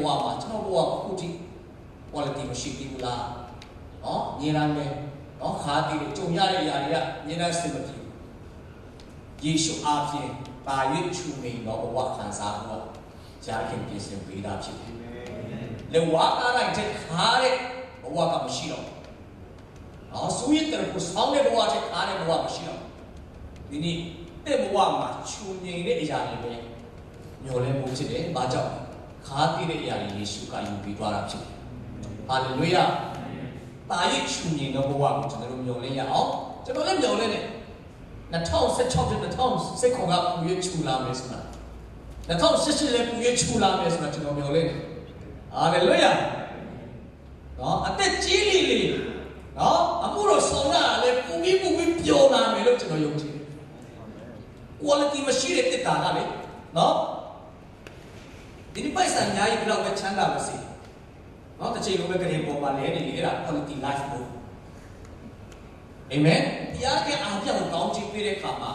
ဘဝမှာကျွန်တော်ဘဝအခုထိ quality မရှိသေးဘူးလားနော်ညီရမ်းမယ်နော်ခါတီးကြုံရတဲ့အရာတွေကညီရမ်းစင်မပြေဘူးယေရှုအားဖြင့်ပါ၍ချူနေတော့ဘဝခံစားဖို့ဂျာခင်ပြင်ဆင်ပေးတာဖြစ်တယ်လေဝါအားတိုင်းတဲ့ခါတဲ့ဘဝကမရှိတော့နော်ဆူရတဲ့ကိုဆောင်းတဲ့ဘဝတဲ့ခါတဲ့ဘဝမရှိတော့ဒီနေ့တဲ့ဘဝမှာချူငြိမ်တဲ့အရာတွေပဲညှော်လဲမှုဖြစ်တယ်ဘာကြောင့်ခါတီးတဲ့အရာတွေယေရှုကယူပြီးသွားတာဖြစ်တယ်ဟာလေလုယာတာရစ်ချူငြိမ်သောဘဝကိုကျွန်တော်တို့မျှော်လင့်ရအောင်ကျွန်တော်လည်းမျှော်လင့်တယ်2016 2019ကပူရချူလာမယ်ဆိုတာ2018လည်းပူရချူလာမယ်ဆိုတာကျွန်တော်မျှော်လင့်တယ်ဟာလေလုယာနော်အသက်ကြီးလေးနော်အမှုတော်ဆောင်တာလည်းပူပြီးပျော်လာမယ်လို့ကျွန်တော်ယုံကြည်တယ် quality မရှိတဲ့တစ်တာကလေနော်ဒီနေ့ပိုက်ဆံအများကြီးဘယ်တော့ပဲချမ်းသာမစေနော်တစ်ချိန်လုံးပဲကြင်ပေါ်ပါလေနေလေအဲ့ဒါ quality life လို့အာမင်တရားကအားပြောင်းကောင်းချီးပေးတဲ့အခါမှာ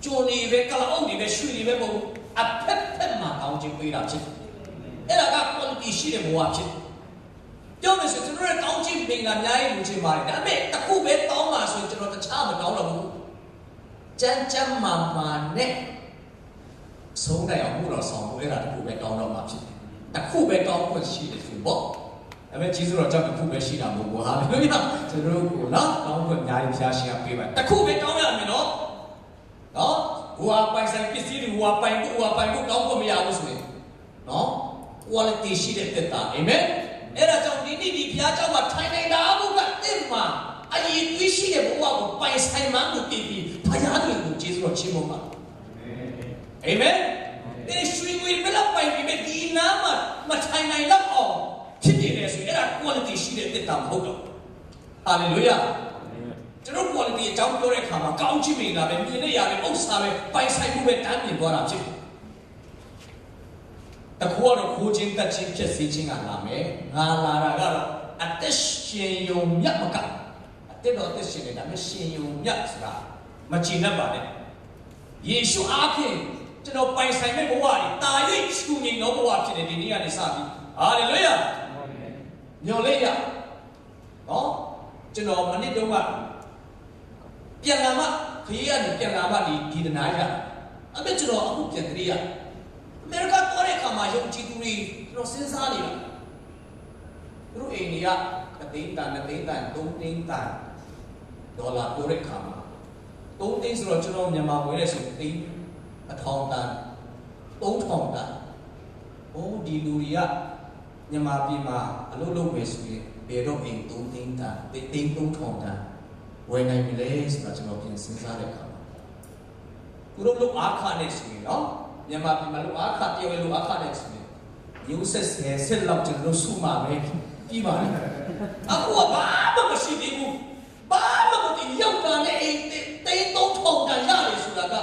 ကြုံနေပဲကလအောင်နေပဲရွှေနေပဲမဟုတ်အဖက်ဖက်မှာကောင်းချီးပေးတာဖြစ်အဲ့ဒါက quality ရှိတဲ့ဘဝဖြစ်ပြောမယ်ဆိုကျွန်တော်တို့ကောင်းချီးပင်ကအများကြီးလူချင်းပါတယ်ဒါပေမဲ့တစ်ခုပဲတောင်းပါဆိုရင်ကျွန်တော်တခြားမတောင်းတော့ဘူးကြမ်းမာနဲ့ဆုံးနိုင်အောင်မှုတော်ဆောင်ဖို့အဲ့ဒါတစ်ခုပဲတောင်းတော့မှာဖြစ်တယ်တစ်ခုပဲတောင်းဖို့ရှိတယ်ဆိုပေါ့ဒါပေမဲ့ကျေးဇူးတော်ကြောင့်တစ်ခုပဲရှိတာမဟုတ်ဘူးဟာလေလုယာကျွန်တော်တို့ကိုနော်တောင်းဖို့အများကြီးဖျားရှင်ကပေးပါတစ်ခုပဲတောင်းရမယ်နော်ဟိုဟာပိုင်ဆိုင်ပစ္စည်းတွေဟိုဟာပိုင်ဖို့တောင်းဖို့မရဘူးဆိုရင်နော် quality ရှိတဲ့တက်တာအာမင်အဲ့ဒါကြောင့်ဒီနေ့ဒီဘုရားကျောင်းမှာထိုင်နေတာဘုရားတင်မှာအရေးကြီးရှိတဲ့ဘဝကိုပိုင်ဆိုင်မှကိုတည်ပြီးဘုရားတွေကိုကျေးဇူးတော်ချီးမွမ်းပါအာမင်ဒီရွှေငွေဘယ်လောက်ပိုင်ပြီးဒီနာမှာမထိုင်နိုင်တော့အောင်ဖြစ်နေတယ်ဆိုရင်အဲ့ဒါ quality ရှိတဲ့တက်တာမဟုတ်တော့ဟာလေလုယာကျွန်တော် quality အကြောင်းပြောတဲ့အခါမှာကောင်းချီးမင်္ဂလာပဲမြင်တဲ့ຢာပဲဥစ္စာပဲပိုင်ဆိုင်မှုပဲတန်းမြင်သွားတာဖြစ်တယ်တကူကတော့ခိုးခြင်းတက်ခြင်းဖြစ်စေခြင်းကလာမယ်ငါလာတာကတော့အသက်ရှင်ယုံမြတ်မကအသက်တော်အသက်ရှင်နေတာမရှင်ယုံမြတ်ဆိုတာမချင်တတ်ပါနဲ့ယေရှုအားဖြင့်ကျွန်တော်ပိုင်ဆိုင်မဲ့ဘဝတွေတာ၍ချူငြိမ်သောဘဝဖြစ်တယ်ဒီနေ့ကနေစပြီးဟာလေလုယာညော်လေးရနော်ကျွန်တော်မနစ်တုန်းကပြန်လာမှခရီးကနေပြန်လာမှဒီတနာရအဲ့ဒါကျွန်တော်အခုပြန်ကြည့်ရအမေရိကန်တော်တဲ့ခါမှာယုံကြည်သူတွေကျွန်တော်စဉ်းစားနေတာသူတို့အိမ်တွေက2 သိန်းတန်3 သိန်းတန်ဒေါ်လာပြောတဲ့ခါမှာ3 သိန်းဆိုတော့ကျွန်တော်မြန်မာငွေနဲ့ဆိုသိန်း1000တန်3000တန်ဒီလူတွေကမြန်မာပြည်မှာအလုပ်လုပ်မယ်ဆိုရင်ဘယ်တော့အိမ်3 သိန်းတန်သိန်း3000တန်ဝယ်နိုင်မလဲဆိုတာကျွန်တော်ပြန်စဉ်းစားတဲ့အခါမှာသူတို့လုပ်အားခနဲ့ဆိုရင်နော်မြန်မာပြည်မှာလုပ်အားခတရားဝင်လုပ်အားခနဲ့ဆိုရင်ရုပ်ဆက်လောက်ကျွန်တော်စုမှာပဲပြီးပါလေအခုကဘာမှမရှိသေးဘူးဘာမှမသိရောက်တာနဲ့အိမ်သိန်း3000တန်ရတယ်ဆိုတာက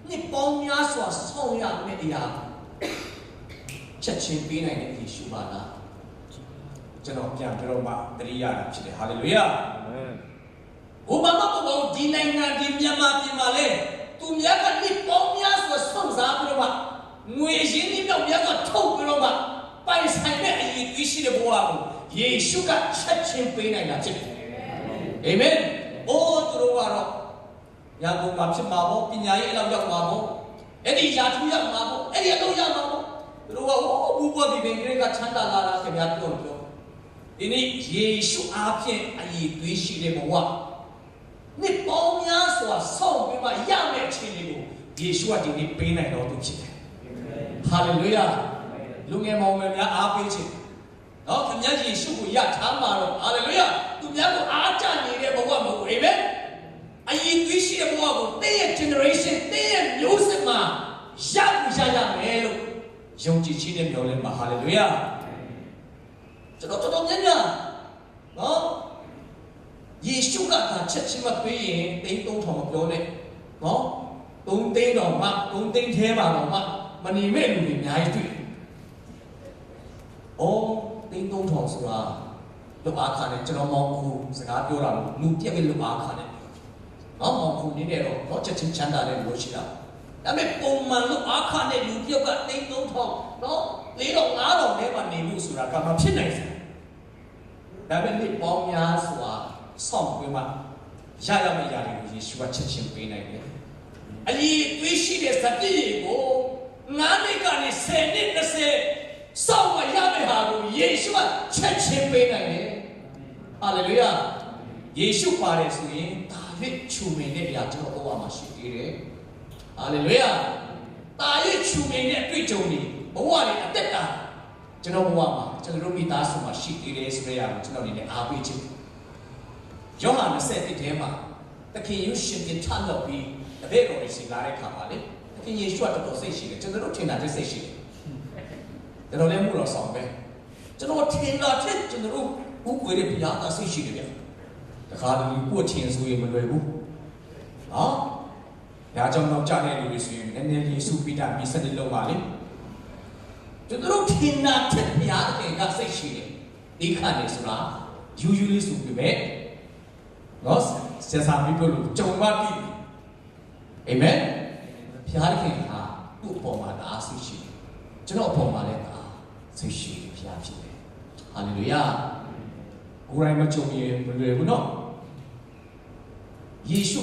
နှစ်ပေါင်းများစွာဆောင်ရမယ့်အရာချက်ချင်းပေးနိုင်တဲ့ယေရှုပါလားကျွန်တော်ပြန်ပြောမှတရိယာတာဖြစ်တယ်ဟာလေလုယာအာမင်ဘုရားမတော်ဒီနိုင်ငံဒီမြန်မာပြည်မှာလေသူများကနှစ်ပေါင်းများစွာဆောင်စားပြီးတော့မှငွေရင်းနှီးမြှုပ်များစွာထုတ်ပြီးတော့မှပိုင်ဆိုင်တဲ့အရေးကြီးရှိတဲ့ဘဝကိုယေရှုကချက်ချင်းပေးနိုင်တာဖြစ်တယ်အာမင်အိုးသူတို့ကတော့ညာဘုံမှာဖြစ်မှာပေါ့ပညာရေးအလောက်ရောက်မှာပေါ့အဲ့ဒီယာထူးရောက်မှာပေါ့အဲ့ဒီအလုံးရောက်မှာပေါ့သူတို့ကဘူဘဒီဘင်ကလေးကချမ်းသာလာတာခင်ဗျာပြောဒီနေ့ယေရှုအားဖြင့်အရေးကြီးရှိတဲ့ဘဝနှစ်ပေါင်းများစွာဆောက်ပြီးမှရမယ့်အခြေအနေကိုယေရှုကဒီနေ့ပေးနိုင်တော်သူဖြစ်တယ်ဟာလေလုယာလူငယ်မောင်မယ်များအားပေးခြင်းနော်ခင်ဗျားယေရှုကိုယထားမှာတော့ဟာလေလုယာသူများကိုအားကြနေတဲ့ဘဝမဟုတ်ဘူးအာမင်အရေးကြီးရှိတဲ့ဘဝကိုတဲ့ရဲ့ generation တဲ့ရဲ့မျိုးဆက်မှာရမယ်လို့ယုံကြည်ခြင်းနဲ့မျှော်လင့်ပါဟာလေလုယာကျွန်တော်တော်များများနော်ယေရှုကသာချက်ချင်းမပေးရင်သိန်း3000မပြောနဲ့နော်3 သိန်းတော့မှ3 သိန်းထဲမှာတော့မှမနေမဲ့လူတွေအများကြီးတွေ့တယ်။အော်သိန်း3000ဆိုတာလူအားခါနဲ့ကျွန်တော်မောင်ကူစကားပြောတာလို့လူပြက်ပဲလူအားခါနဲ့နော်မောင်ကူနေတယ်တော့ချက်ချင်းချမ်းသာတဲ့လူရှိတာ။ဒါပေမဲ့ပုံမှန်လူအားခါနဲ့လူပြက်ကသိန်း3000နော်4000 5000 ထဲမှာနေမှုဆိုတာကမဖြစ်နိုင်ဘူးဒါပေမဲ့ပေါင်းများစွာစောင့်ပြီးမှရရမယ့်ຢာတွေကိုယေရှုကချက်ချင်းပေးနိုင်တယ်အရေးသွေးရှိတဲ့စတိကို9နှစ်ကနေ10နှစ်20စောင့်မရမယ့်ဟာကိုယေရှုကချက်ချင်းပေးနိုင်တယ်ဟာလေလုယာယေရှုပါတယ်ဆိုရင်ဒါရစ်ချူမင်းတဲ့အရာကျွန်တော်ဘဝမှာရှိသေးတယ်ဟာလေလုယာဒါရစ်ချူမင်းတဲ့အတွေ့အကြုံတွေဘဝတွေအသက်တာကျွန်တော်ဘဝမှာကျွန်တော်တို့မိသားစုမှာရှိသေးတယ်ဆိုတဲ့အရာကိုကျွန်တော်အနေနဲ့အားပေးခြင်းယောဟန်20ထဲမှာသခင်ယေရှုရှင်ထမ်းလို့ပြီးတပည့်တော်တွေစီလာတဲ့ခါမှာလေသခင်ယေရှုကတော်တော်စိတ်ရှိတယ်ကျွန်တော်တို့ထင်တာတဲ့စိတ်ရှိတယ်ကျွန်တော်လည်းမှုတော်ဆောင်ပဲကျွန်တော်ထင်တာတဲ့ကျွန်တော်တို့ဥကွေတဲ့ဘုရားကစိတ်ရှိတယ်ဗျတခါတလေကိုယ်ထင်ဆိုရင်မလွယ်ဘူးနော်ဒါကြောင့်တော့ကြားတဲ့လူတွေဆိုရင်နည်းနည်းလေးစုပိတာပြီးစတဲ့လုံးပါလေကျွန်တော်တို့ထင်တာတဲ့ဘုရားကစိတ်ရှိတယ်ဒီခါနေဆိုတာယူယူလေးစုပြီးပဲနော်ဆက်စာပြီးလို့ကြုံမှပြီအာမင်ဘုရားခင်ဟာသူ့အပေါ်မှာဒါဆိတ်ရှိတယ်ကျွန်တော်အပေါ်မှာလည်းဒါဆိတ်ရှိတယ်ဘုရားဖြစ်တယ်ဟာလေလုယာကိုယ်တိုင်မကြုံရင်မလွယ်ဘူးနော်ယေရှု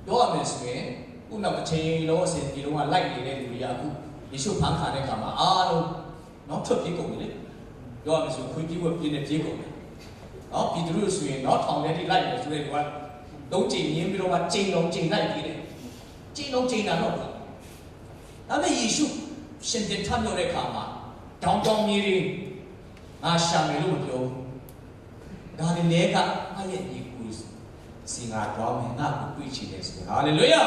ပြောရမယ်ဆိုရင်ခုနောက်တစ်ချိန်လုံးအစဉ်ဒီလုံးကလိုက်နေတဲ့လူတွေကအခုယေရှုဖန်ခါတဲ့အခါမှာအားလုံးနော်ထွက်ပြေးကုန်တယ်လေပြောရမယ်ဆိုခွေးပြေးဝက်ပြေးနေပြေးကုန်တယ်နော်ပြည်သူတို့ဆိုရင်နော်ထောင်ထဲထိလိုက်တယ်ဆိုတဲ့လူကသုံးချိန်ရင်းပြီးတော့မှချိန်လုံးချိန်လိုက်ပြီးတယ်ချိန်လုံးချိန်တာတော့ဒါပေမဲ့ယေရှုရှင်တင်ထမြောက်တဲ့အခါမှာတောင်တောင်မြေတွေငါရှာမယ်လို့မပြောဘူးဒါလည်းလေကအဲ့ရဲ့ညီကိုစီငါတော့မယ်ငါကိုတွေ့ချင်တယ်ဆိုဟာလေလုယာ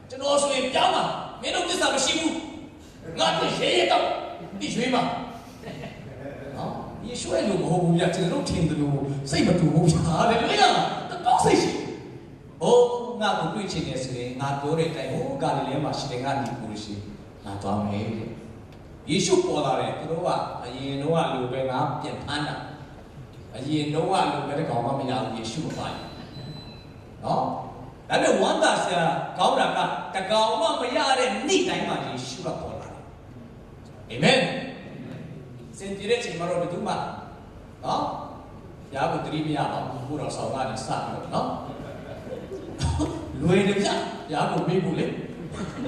ကျွန်တော်ဆိုရင်ပြောင်းပါမင်းတို့သစ္စာမရှိဘူးငါတို့ရေရတော့ဒီရွှေမှာနော်ယေရှုရဲ့လူမဟုတ်ဘူးဗျကျွန်တော်တို့ထင်တယ်လို့စိတ်မတူဘူးဟာလေလုယာတော့စိတ်ရှိဟိုငါကိုတွေ့ချင်တယ်ဆိုရင်ငါပြောတဲ့အတိုင်းဟိုဂါလိလဲမှာရှိတဲ့ငါညီကိုရှိငါသွားမယ်ယေရှုပေါ်လာတယ်သူတို့ကအရင်တော့လူပဲငါပြန်ဖမ်းတာအရင်တော့လူပဲတကောင်မှမရဘူးယေရှုမပိုင်နော်ဒါပေမဲ့ဝမ်းသာစရာကောင်းတာကတကောင်မှမရတဲ့နေ့တိုင်းမှာယေရှုကပေါ်လာတယ်အာမင်စင်ကြယ်တဲ့ချိန်မှာတော့ဘယ်သူမှနော်ရာဘုဒ္ဓရိမရအောင်ဘုရားဆောင်ကနေစပြီးတော့နော်လွယ်တယ်ဗျရာဘုမေးဘူးလေ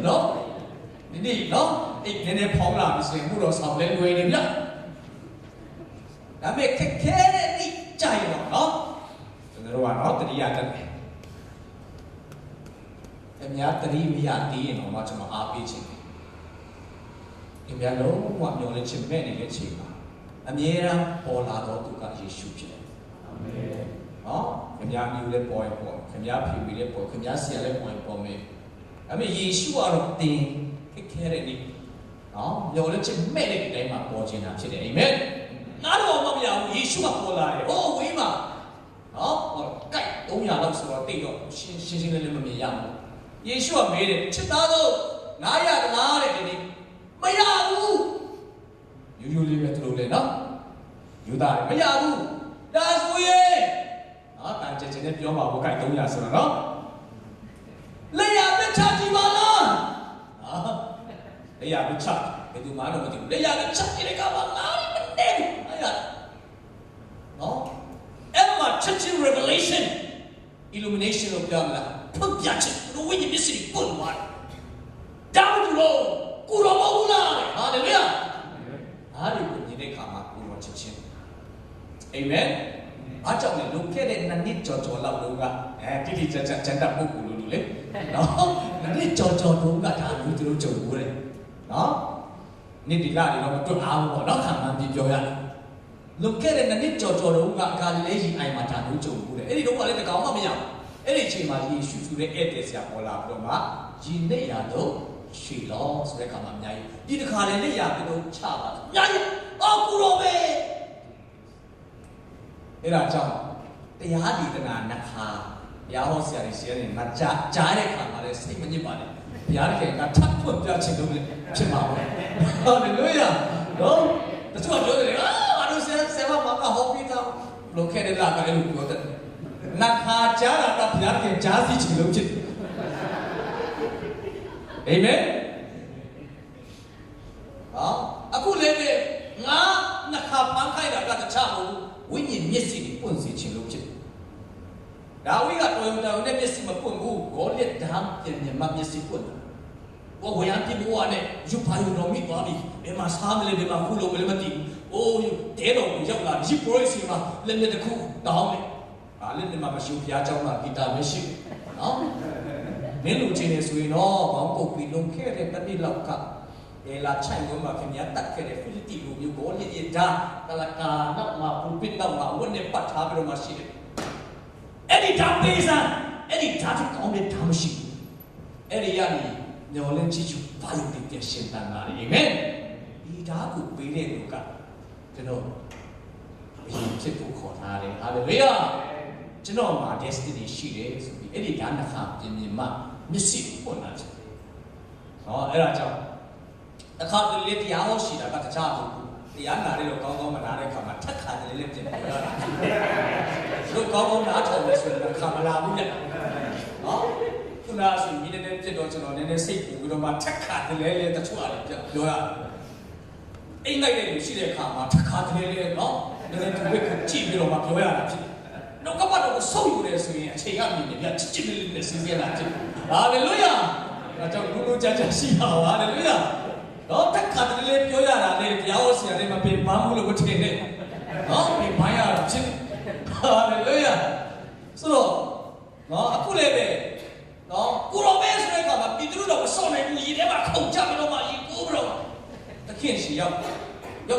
နော်ဒီနေ့နော်အဲ့နည်းနည်းဖောင်းလာပြီဆိုရင်ဘုရားဆောင်လဲလွယ်တယ်ဗျဒါပေမဲ့ခက်ခဲတဲ့နေ့ကြိုင်တော့နော်ကျွန်တော်တို့ကတော့တတိယတက်တယ်အများတတိမရသေးရင်တော့ကျွန်တော်အားပေးခြင်းတယ်အများလုံးဝမျောလင့်ခြင်းမဲ့နေတဲ့ချိန်မှာအမြဲတမ်းပေါ်လာတော့သူကယေရှုဖြစ်တယ်အာမင်နော်ခင်ဗျားမျိုးလည်းပေါ်ခင်ဗျားဖြူပြီးလည်းပေါ်ခင်ဗျားဆရာလည်းပေါ်မယ်ဒါပေမဲ့ယေရှုကတော့တင်ခက်ခဲတဲ့နေ့နော်မျောလင့်ခြင်းမဲ့တဲ့ဒီတိုင်းမှာပေါ်ခြင်းတာဖြစ်တယ်အာမင်ငါတို့မမရဘူးယေရှုကပေါ်လာတယ်ဟိုဝေးမှာနော်ဟောကြိုက်300လောက်ဆိုတော့တိတ်တော့ရှင်းလေးမမြင်ရဘူးယေရှုကမေးတယ်ချစ်သားတို့900လားတဲ့ဒီနေ့မရဘူးယူလေးပဲသူတို့လည်းနော်ယူသားမရဘူးဒါဆိုရင်နော်တန်ကျင်နဲ့ပြောပါဘောကြိုက်300ဆိုတော့နော်လက်ရမချကြည့်ပါလားလက်ရမချဘယ်သူမှတော့မသိဘူးလက်ရမချကြည့်တဲ့ကဘာလားမသိဘူးအဲ့ဒါနော်အဲ့မှာ church revelation illumination လို့ပြောမလားဖတ်ပြချက်ဘုဝိညာဉ်မျက်စိပွင့်သွားတယ်ဒါမှမဟုတ်ကိုရောမဟုတ်လားဟာလေလုယာအားဒီကိုမြင်တဲ့အခါမှာကိုရောချစ်ချင်းအာမင်အားကြောင့်လေလုံခဲ့တဲ့နှစ်ကြော်လောက်လုံးကတိတိကျကျကျန်တဲ့ပုဂ္ဂိုလ်လို့လေနော်နှစ်ကြော်လုံးကဒါလူတို့ကြုံဘူးတယ်နော်နေ့ဒီလာတွေတော့မတွတ်အားဘူးပေါ့နော်ခံမှန်းပြီးပြောရတယ်လုံခဲ့တဲ့နှစ်ကြော်လုံးကဂါလိလဲရီအိုင်မှာဒါလူကြုံဘူးတယ်အဲ့ဒီတော့ကလည်းတကောင်မှမရဘူးအဲ့ဒီအချိန်မှာယေရှုဆိုတဲ့ဧည့်သည်ဆရာပေါ်လာပြီးတော့မှယင်းနဲ့ရတော့ရှီလောဆိုတဲ့ခါမှာအများကြီးဒီတစ်ခါလည်းလက်ရပြီးတော့ချပါအများကြီးအော်ကူရောပဲအဲ့ဒါကြောင့်တရားဒီတနာနှစ်ခါတရားဟောဆရာတွေရှင်းနေငါကြားတဲ့ခါမှာလည်းစိတ်မညစ်ပါနဲ့ဘုရားခင်ကထပ်ဖွင့်ပြချင်လို့ဖြစ်မှာပဲဟာလေလုယာနော်တချို့ကပြောတယ်အာဘာလို့ဆရာမကဟောပြီးတော့လောကရဲ့လာကလည်းပြောတယ်နှစ်ခါကြားတာကဘုရားခင်ကြားစီချင်လို့ဖြစ်အာမင်အခုလည်းငါ မှန်းခိုင်းတာကတခြားမဟုတ်ဝိညာဉ်မျက်စိကိုပွင့်စေခြင်းလို့ဖြစ်တယ်ဒါဝိကတော်ရုံတော်နဲ့မျက်စိမပွင့်ဘူးဂေါလိဒမ်းပြင်မြမမျက်စိပွင့်တယ်ဘောဝရန်ပြဘောနဲ့ယူပါယူတော်မိသွားပြီဘယ်မှာစားမလဲဘယ်မှာခုလုံးမလဲမသိဘူးအိုးတဲတော်ကိုရောက်လာဒီပရိုက်စီမှာလက်နဲ့တစ်ခုတောင်းတယ်ဟာလက်နဲ့မှာမရှိဘူးဘုရားကျောင်းမှာဂီတာမရှိဘူးနော်မင်းလူချင်းနေဆိုရင်တော့ဘောင်းပုတ်ပြီးလုံးခဲ့တဲ့တတိလောက်ကလာချိုင်ဝင်မှာခင်ဗျာတက်ခဲ့တဲ့ဖိလိတိလူမျိုးကိုလေရတာတလကာနောက်မှာပူပစ်နောက်မှာဝတ်နဲ့ပတ်ထားပြီးတော့မှရှိတယ်အဲ့ဒီဓာတ်ပေးစမ်းအဲ့ဒီဓာတ်ကောင်းတဲ့ဓာတ်မရှိဘူးအဲ့ဒီကနေညော်လင်းချီချူဘာလို့ဒီပြရှင်တန်လာလဲအာမင်ဒီဓာတ်ကိုပေးတဲ့လူကကျွန်တော်ဘယ်ဖြစ်ဖို့ခေါ်ထားတယ်ဟာလေလုယာကျွန်တော်မှာ destiny ရှိတယ်ဆိုပြီးအဲ့ဒီဓာတ်နှစ်ခါပြင်မြင်မှမျက်စိပွင့်လာတယ်ဟောအဲ့ဒါကြောင့်အခါတလေတရားဟောရှိတာကတခြားမဟုတ်ဘူးတရားနာတယ်လို့ကောင်းကောင်းမနာတဲ့အခါမှာထက်ခါတယ်လည်းပြင်ပြရတာလို့ကောင်းကောင်းနားထောင်လို့ဆိုရင်အခါမလာဘူးလေနော်ခုနကဆိုမိနေတဲ့ပြစ်တော့ကျွန်တော်နည်းနည်းစိတ်ပူပြီးတော့မှထက်ခါတယ်လည်းတချို့အားပြောရတယ်အိမ်လိုက်တဲ့လူရှိတဲ့အခါမှာထက်ခါတယ်လည်းနော်နည်းနည်းသူ့ဘက်ကိုကြည့်ပြီးတော့မှပြောရတာဖြစ်တော့ကပတ်တော့ဆုပ်ယူတယ်ဆိုရင်အခြေရမြင်တယ်ပြချစ်ချစ်လေးနဲ့စဉ်းစားတာဖြစ်ဟာလေလုယာဒါကြောင့်လူလူကြကြရှိပါဟာလေလုယာတော့တက်ခါတလေပြောရတာလေဘုရားဟောဆရာလေးမပေးဘာမှုလို့မထင်နဲ့နော်ဒီဘိုင်းရတာဖြစ်ဟာလေလုယာဆိုတော့နော်အခုလည်းပဲနော်ကိုရောမဲဆိုတဲ့ကမှာပြည်သူတို့တော့မစောင့်နိုင်ဘူးရေထဲမှာခုန်ချပြီးတော့မှရေကိုးပြီးတော့တခင်ရှိရောက်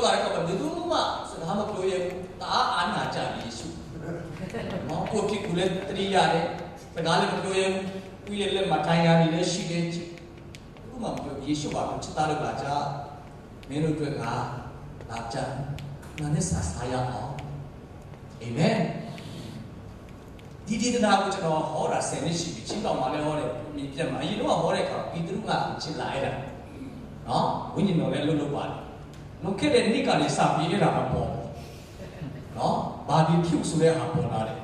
လာတဲ့ကမှာဘယ်သူမှစကားမပြောရဘူးတအားအာနာကြတယ်ယေရှုနော်ကိုဖြစ်ကူလည်းတတိရတယ်စကားလည်းမပြောရဘူးကိုရဲ့လက်မှာထိုင်ရနေလည်းရှိတယ်မှမပြောယေရှုပါချစ်သားလို့လာကြမင်းတို့တွေ့ကလာကြငါနဲ့စားရအောင်အာမင်ဒီတရားကိုကျွန်တော်ဟောတာ10နှစ်ရှိပြီချင်းတော်မှလည်းဟောတယ်မြင်ပြတ်မှာအရင်တော့ဟောတဲ့အခါပြည်သူကချစ်လာရတာနော်ဝိညာဉ်တော်လည်းလွတ်ပါတယ်လုံခဲ့တဲ့နေ့ကနေစပြီးအဲ့ဒါမှပေါ်နော်ဘာဒီဖြူဆိုတဲ့ဟာပေါ်လာတယ်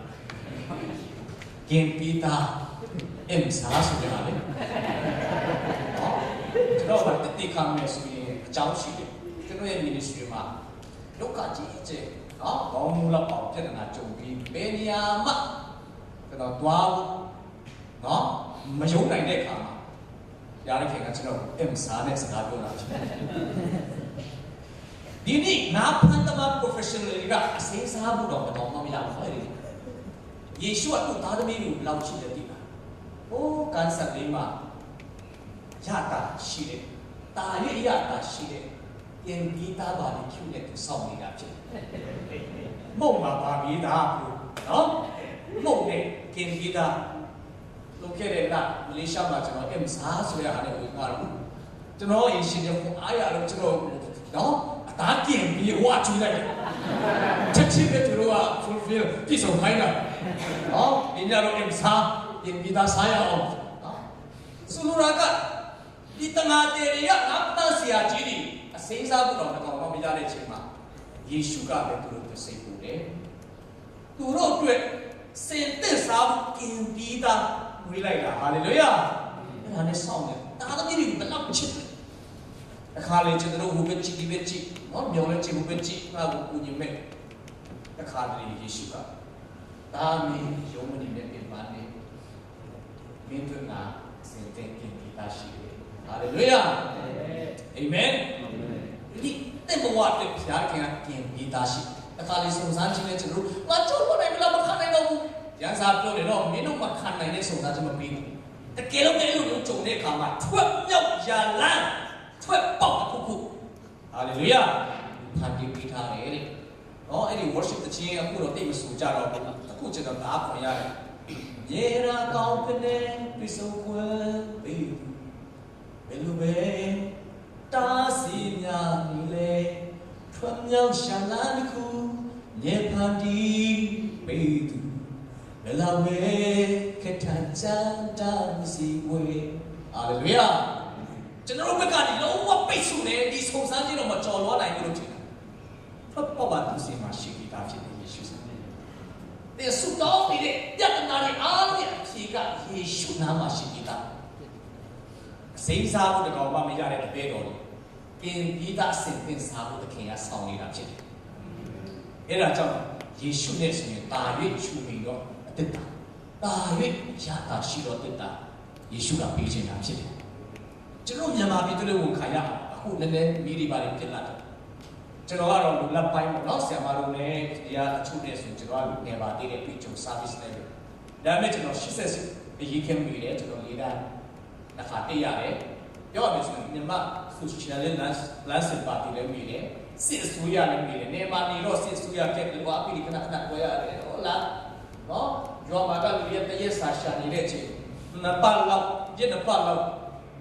ကင်ပီတာအမ်စာဆိုတဲ့ဟာလေကျွန်တော်ကတိခံမယ်ဆိုရင်အကြောင်းရှိတယ်ကျွန်တော်ရဲ့ ministry မှာဒုက္ခကြီးအကျယ်နော်ဘောင်းမူလောက်အောင်ပြဿနာကြုံပြီးဘယ်နေရာမှကျွန်တော်တွားနော်မယုံနိုင်တဲ့အခါမှာရတဲ့ခင်ကကျွန်တော်အမ်စာနဲ့စကားပြောတာဖြစ်တယ်ဒီနေ့ငါဖန်တမ professional တွေကအစင်းစားဖို့တော့မတော်မရဘူးလေယေရှုကသူ့သားသမီးကိုလောက်ချစ်တယ်ဒီမှာဟိုးကန်ဆာလေးမှာရတာရှိတယ်။တာရဲ့ရတာရှိတယ်။ပြန်ပြီးသားပါလေဖြူနဲ့သူစောင့်နေတာဖြစ်တယ်။မုံမှာပါပြီးသားဘူးနော်။မုံနဲ့ပြန်ပြီးသားလုပ်ခဲ့တဲ့ကမလေးရှားမှာကျွန်တော်အမ်စာဆိုရတဲ့ဝင်သွားတော့ကျွန်တော်အရှင်ရဲ့အားရလို့ကျွန်တော်နော်အသားကျင်ပြီးဝါချူလိုက်တယ်။ချက်ချင်းပဲသူတို့က fulfill ပြည့်စုံခိုင်းတာ။နော်ဒီညတော့အမ်စာပြန်ပြီးသားစားရအောင်နော်။ဆိုလိုတာကဒီတနာတေရငါတဆရာကြီးတွေအစင်းစားဖို့တော့တော့မရတဲ့အချိန်မှာယေရှုကလည်းသူတို့စိတ်ပူတယ်။သူတို့အတွက်စင်သက်စားဖို့ကင်ပြီးသားဝေးလိုက်တာဟာလေလုယာ။အဲ့ဒါနဲ့ဆောင်းတယ်။တာသမီးတွေဘယ်လောက်ချစ်လဲ။အခါလေကျွန်တော်ဟိုဘက်ကြည့်ဒီဘက်ကြည့်နော်မြောင်လည်းကြည့်ဟိုဘက်ကြည့်ငါ့ကိုကူညီမဲ့။အခါတည်းယေရှုကဒါမင်းယုံမနေတဲ့ပြန်ပါနေမင်းတို့ကစင်တဲ့ကင်ပြီးသားရှိတယ်ဟာလေလုယာအာမင်ဒီတဲ့ဘဝတဲ့ဖျားခင်ကပြင်ပြီးသားရှိအခါလေးစုံစမ်းခြင်းနဲ့ကျွန်တော်တို့ငါချိုးလို့နိုင်မလားမခံနိုင်တော့ဘူးရန်စာပြောတယ်တော့မင်းတို့မခံနိုင်တဲ့စုံစမ်းခြင်းမပြီးဘူးတကယ်လို့အဲ့လိုမျိုးကြုံတဲ့အခါမှာထွက်မြောက်ရလန်းထွက်ပေါက်တစ်ခုခုဟာလေလုယာဖန်တီးပေးထားတယ်တဲ့နော်အဲ့ဒီ worship တခြင်းအခုတော့တိတ်မဆူကြတော့ဘူးအခုကျွန်တော်ဒါခွန်ရတယ်ရေရာကောင်းတဲ့ပြစုံခွဲပေးဘယ်လိုပဲတားစီများနေလေထွတ်မြောက်ရှာလာတစ်ခုမြေဖန်တီးပေးသူဘယ်လောက်ပဲခက်ထန်ချမ်းတာစီဝေးဟာလေလုယာကျွန်တော်တို့ဘက်ကနေလုံးဝပိတ်ဆို့နေဒီစုံစမ်းခြင်းတော့မကြော်လွှားနိုင်ဘူးလို့ထင်တယ်ဖတ်ပေါ်ပါသူစီမှာရှိပြီးသားဖြစ်တယ်ယေရှုစံတဲ့ဆုတောင်းနေတဲ့ပြဿနာတွေအားလုံးရဲ့အဖြေကယေရှုနာမှာရှိပြီးသားစိတ်စားဖို့တကောင်မှမရတဲ့တပည့်တော်တွေကင်ပြီးသားစင်ပင်စားဖို့သခင်ကဆောင်နေတာဖြစ်တယ် အဲ့ဒါကြောင့်ယေရှုနဲ့ဆိုရင်တာ၍ချူမိတော့အသက်တာတာ၍ရတာရှိတော့တက်တာယေရှုကပေးခြင်းတာဖြစ်တယ်ကျွန်တော်မြန်မာပြည်သူတွေကိုခံရအခုလည်းမိဒီပါတွေဖြစ်လာတယ်ကျွန်တော်ကတော့လူလက်ပိုင်းပေါ့နော်ဆရာမတို့လည်းဒီကအချို့နဲ့ဆိုကျွန်တော်ကငယ်ပါသေးတဲ့ပြည်ချုပ် service နဲ့ဒါပေမဲ့ကျွန်တော်88အရေးခင်မိတယ်ကျွန်တော်လေးတာတစ်ခါတည့်ရတယ်ပြောရမယ်ဆိုရင်မြန်မာဆိုရှယ်လန်စင်ပါတီလည်းမိတယ်စစ်အစိုးရလည်းမိတယ်နေမှာနေတော့စစ်အစိုးရကလည်းဘာပြီးခဏခဏပြောရတယ်ဟုတ်လားနော်ရောမှာကလူရဲ့တရက်စာရှာနေတဲ့အချိန်နှစ်ပတ်လောက်ပြည့်နှစ်ပတ်လောက်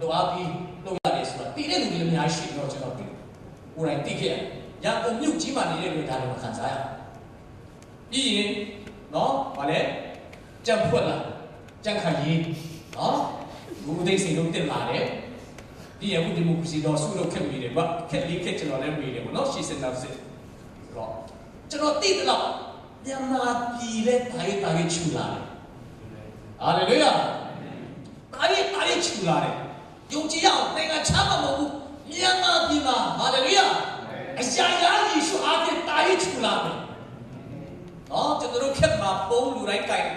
တော့ပြီးလုပ်ရတယ်ဆိုတာတည်တဲ့လူတွေအများကြီးရှိတော့ကျွန်တော်ကိုယ်တိုင်သိခဲ့ရပုံမြုပ်ကြီးမှနေတဲ့လူဒါတွေမခံစားရပြီးရင်နော်ဗာလဲကြံဖွက်လာကြံခါရေးနော်ဘူသိစိန်တို့တက်လာတယ်ဒီအခုဒီမိုကရေစီတော့ဆုလို့ခက်မိတယ်ဗျခက်လေးခက်ကျွန်တော်လည်းမိတယ်ပေါ့နော်ရှေ့စစ်နောက်စစ်ဆိုတော့ကျွန်တော်သိတယ်လို့မြန်မာပြည်လဲတာရေးချူလာတယ်ဟာလေလုယာတာရေးချူလာတယ်ယုံကြည်ရအောင်နိုင်ငံချမ်းသာမဟုတ်ဘူးမြန်မာပြည်မှာဟာလေလုယာအရှာယာယေရှုအားဖြင့်တာရေးချူလာတယ်နော်ကျွန်တော်တို့ခက်မှာပုံလူတိုင်းကြိုက်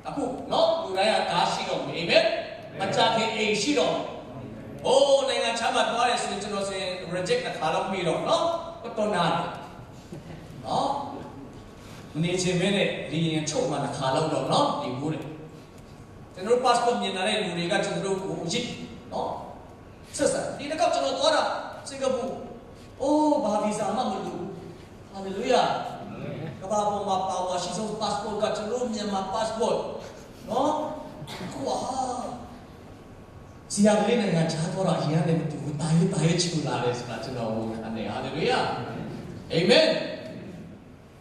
အခုနော်လူတိုင်းကကားရှိတော့မယ်အာမင်မကြခင်အိမ်ရှိတော့โอ้နိုင်ငံချမ်းသာသွားတယ်ဆိုရင်ကျွန်တော်စင် reject တစ်ခါတော့ပြီးတော့เนาะတော်နာတယ်เนาะမနေချင်မဲနဲ့ဒီရင်ချုပ်မှတစ်ခါတော့เนาะဒီဘူးတယ်ကျွန်တော် passport မြင်လာတဲ့လူတွေကကျွန်တော်ကိုအစ်เนาะဆက်ဆက်ဒီတစ်ခေါက်ကျွန်တော်သွားတာစင်ကာပူအိုးဘာဗီဇာမှမလိုဟာလေလုယာကဘာပေါ်မှာပါဝါရှိဆုံး passport ကကျွန်တော်မြန်မာ passport เนาะကိုဟာဆရာလေးနိုင်ငံချားတော့အရင်ကလည်းသူတာရေးချူလာတယ်ဆိုတာကျွန်တော်ဝန်ခံတယ်ဟာလေလုယာအာမင်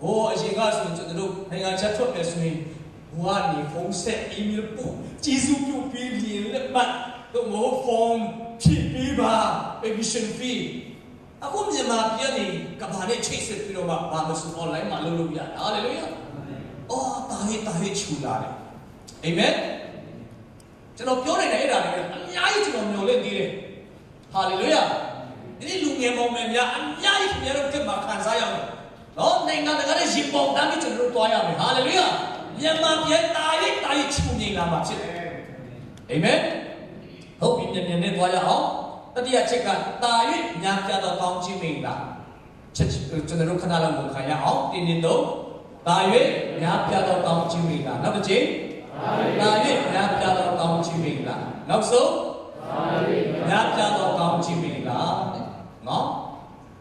ဟိုအရှင်ကဆိုကျွန်တော်နိုင်ငံချားထွက်မယ်ဆိုရင်ဘဝနေဖုန်းဆက်အီးမေးလ်ပို့ဂျေဇုပြုပြီးရင်လက်မှတ်တော့မို့ဖုန်းဖြည့်ပေးပါ permission fee အခုမြန်မာပြည်နေကဘာနဲ့ချိတ်ဆက်ပြီးတော့ဘာမဆို online မှာလုပ်လို့ရတယ်ဟာလေလုယာအော်တာရေးချူလာတယ်အာမင်ကျွန်တော်ပြောနေတဲ့အဲ့ဒါတွေအများကြီးကျွန်တော်မျှော်လင့်သေးတယ်ဟာလေလုယာဒီလူငယ်မောင်မယ်များအများကြီးခင်ဗျားတို့ကမှခံစားရအောင်နော်နိုင်ငံတကာရဲ့ရင်ပေါတန်းပြီးကျွန်တော်တို့တွားရမယ်ဟာလေလုယာမြန်မာပြည်တာရေးချူနေလာမှာဖြစ်တယ်အာမင်ဟုတ်ပြီမြန်နဲ့တွားရအောင်တတိယချက်ကတာရေးညာပြတော့ကောင်းခြင်းမင်္ဂလာချက်ကျွန်တော်တို့ခဏလောက်ဝန်ခံရအောင်တင်းတင်းတော့တာရေးညာပြတော့ကောင်းခြင်းမင်္ဂလာနောက်တစ်ချိန်တာ၍ညာပြတော့ကောင်းချီးမင်္ဂလာနောက်ဆုံးညာပြတော့ကောင်းချီးမင်္ဂလာနော်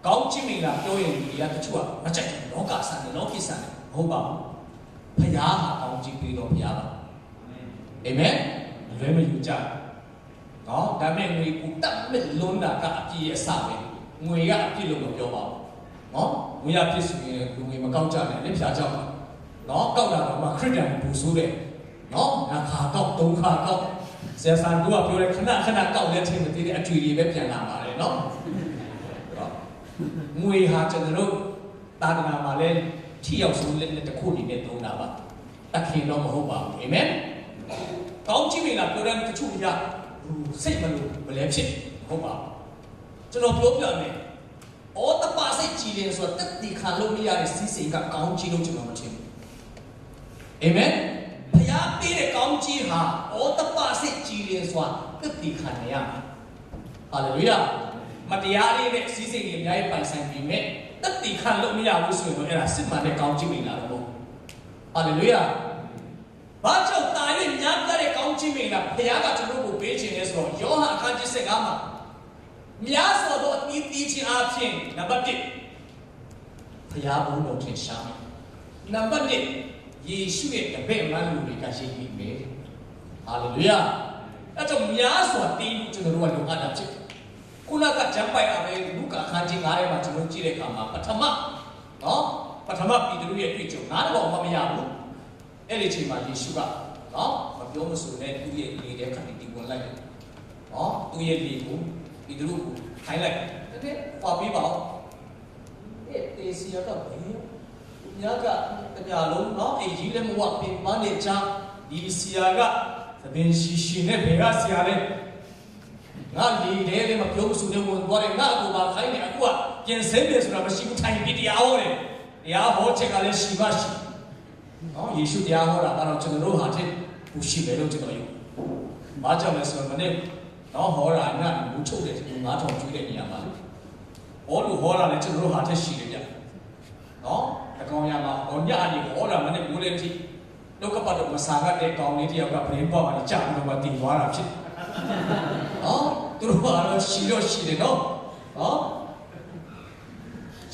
ကောင်းချီးမင်္ဂလာပြောရင်ဒီကတချို့ကမကြိုက်ဘူးလောကဆန်တယ်လောကီဆန်တယ်မဟုတ်ပါဘူးဖခင်ဟာကောင်းချီးပေးတော်ဖခင်ပါအာမင်လွယ်မယူကြနော်ဒါပေမဲ့ငွေကိုတတ်မဲ့လုံးတာကအပြည့်အစပဲငွေကအပြည့်လို့မပြောပါဘူးနော်ငွေရပြည့်စုံရင်လူငွေမကောက်ကြနဲ့လက်ဖြာကြောက်နော်ကောက်တာတော့မှခရစ်ယာန်ပူဆိုးတယ်နော်ငါခါကောက်၃ခါကောက်ဆရာဆန်တို့ကပြောတယ်ခဏကောက်လက်ချင်းမသိတဲ့အကျွေတွေပဲပြန်လာပါတယ်နော်ငွေဟာကျွန်တော်တို့တာသနာမှာလည်းထိရောက်ဆုံးလက်နဲ့တစ်ခုအနေနဲ့သုံးတာပါတခင်တော့မဟုတ်ပါဘူးအာမင်ကောင်းချီးမင်္ဂလာပြောတဲ့တချို့ကစိတ်မလို့မလဲဖြစ်ဟုတ်ပါကျွန်တော်ပြောပြမယ်ဩတပါစိတ်ကြည်လင်ဆိုတော့တက်တီခံလို့မရတဲ့စီးစိမ်ကကောင်းချီးလို့ကျွန်တော်မထင်ဘူးအာမင်ဘုရားပေးတဲ့ကောင်းချီးဟာဩတပစိတ်ကြည်လင်စွာတက်တည်ခံရမှာဟာလေလုယာမတရားလေးနဲ့စီးစိမ်ကြီးအများကြီးပိုင်ဆိုင်ပြီးမြဲတက်တည်ခံလို့မရဘူးဆိုရင်တော့အဲ့ဒါစစ်မှန်တဲ့ကောင်းချီးမင်္ဂလာတော့ဟာလေလုယာဘာကြောင့်တာ၍ညာပြတဲ့ကောင်းချီးမင်္ဂလာဘုရားကကျွန်တော်ကိုပေးခြင်းလဲဆိုတော့ယောဟန်အခန်းကြီး15မှာများစွာသောအသီးသီးခြင်းအပြင်နံပါတ်1ဘုရားဘုန်းတော်ထင်ရှားမယ်နံပါတ်2ယေရှုရဲ့တပည့်မလူတွေကရှိနေမယ်ဟာလေလုယာအဲ့တော့များစွာတင်းကျွန်တော်တို့ကလိုအပ်တာဖြစ်ခုနကဂျမ်းပိုက်အပဲလူကအခန်းကြီး9ထဲမှာကျွန်တော်ကြည့်တဲ့အခါမှာပထမနော်ပထမပြည်သူရဲ့တွေ့ကြုံနားတော့မရဘူးအဲ့ဒီအချိန်မှာယေရှုကနော်မပြောမဆိုနဲ့သူ့ရဲ့လေတဲ့ခန္တီဝင်လိုက်တယ်နော်သူ့ရဲ့လေကိုပြည်သူကိုခိုင်းလိုက်တဲ့ပွားပေးပါဦးအဲ့ဒီစီရတော့ဘယ်ညာကတရားလုံးเนาะအေးကြီးလည်းမဝပင်ပန်းနေချာဒီဆရာကသဘင်ရှိနဲ့ဘယ်ကဆရာလဲငါဒီတဲလေးမပြောဘူးဆိုနေဝင်သွားတယ်ငါ့ကိုပါခိုင်းနေအခုကပြင်ဆင်းတယ်ဆိုတာမရှိဘူးထိုင်ပြီးတရားဟောတယ်တ တရားဟောချက်ကလည်းရှိပါရှိနော်ယေရှုတရားဟောတာကတော့ကျွန်တော်တို့ဟာတဲ့ဘူးရှိတယ်လို့ကျွန်တော်ယူဘာကြောင့်လဲဆိုတော့မနေ့နော်ဟောတာငါမူချုပ်တယ်ငါးထောင်ကျွေးတဲ့နေရာမှာဟောလို့ဟောတာလည်းကျွန်တော်တို့ဟာတဲ့ရှိတယ်ဗျနော်အကောင်ရမှာဟောညအနေဟောတာမနေ့မိုးလေးတိဒုက္ခပတ်တော့မစာကတဲ့ကောင်လေးတယောက်ကပရင်းပေါက်ကနေကြာပြီးတော့တည်သွားတာဖြစ်နော်သူတို့ကတော့ရှိတော့ရှိတယ်နော်နော်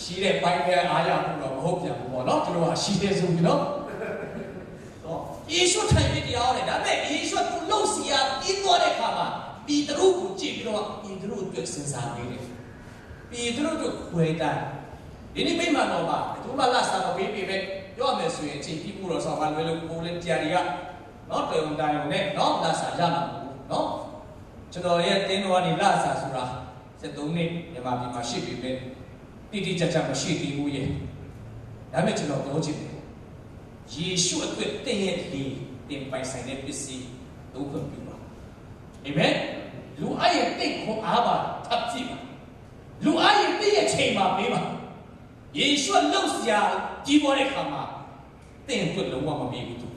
ရှိတဲ့ပိုင်းပဲအားရဖို့တော့မဟုတ်ပြန်ဘူးပေါ့နော်သူတို့ကရှိတယ်ဆိုပြီးနော်ယေရှုထိုင်ပြီးတရားဟောတယ်ဒါပေမဲ့ယေရှုကသူလှုပ်စီရပြီးသွားတဲ့အခါမှာပေတရုကိုကြည့်ပြီးတော့ပေတရုအတွက်စဉ်းစားနေတယ်ပေတရုတို့ခွဲတာဒီနေ့မိမတော်မှာသူမလာစားတော့ပေးပေမဲ့ပြောမယ်ဆိုရင်အချိန်ပြမှုတော့ဆောင်းကလွယ်လို့ပိုးလင်းတရားတွေကနော်တော်ုံတိုင်းုံနဲ့နော်လာစားရမှာနော်ကျွန်တော်ရဲ့တင်းတော်ကနေလာစားဆိုတာ73နှစ်မြန်မာပြည်မှာရှိပြီပဲတိတိကျကျမရှိသေးဘူးရဲ့ဒါပေမဲ့ကျွန်တော်ပြောချင်တယ်ယေရှုအတွက်တင့်ရဲ့လေတင်ပိုင်ဆိုင်တဲ့ပစ္စည်းသုံးခွင့်ပြုပါအာမင်လူအရဲ့တိတ်ခွန်အားပါထပ်ကြည့်ပါလူအရဲ့တိတ်ရဲ့ချိန်မှာပေးပါယေရှုလှုပ်ရှားကြီးပေါ်တဲ့ခါမှာတင့်အတွက်လုံးဝမပေးဘူးသူ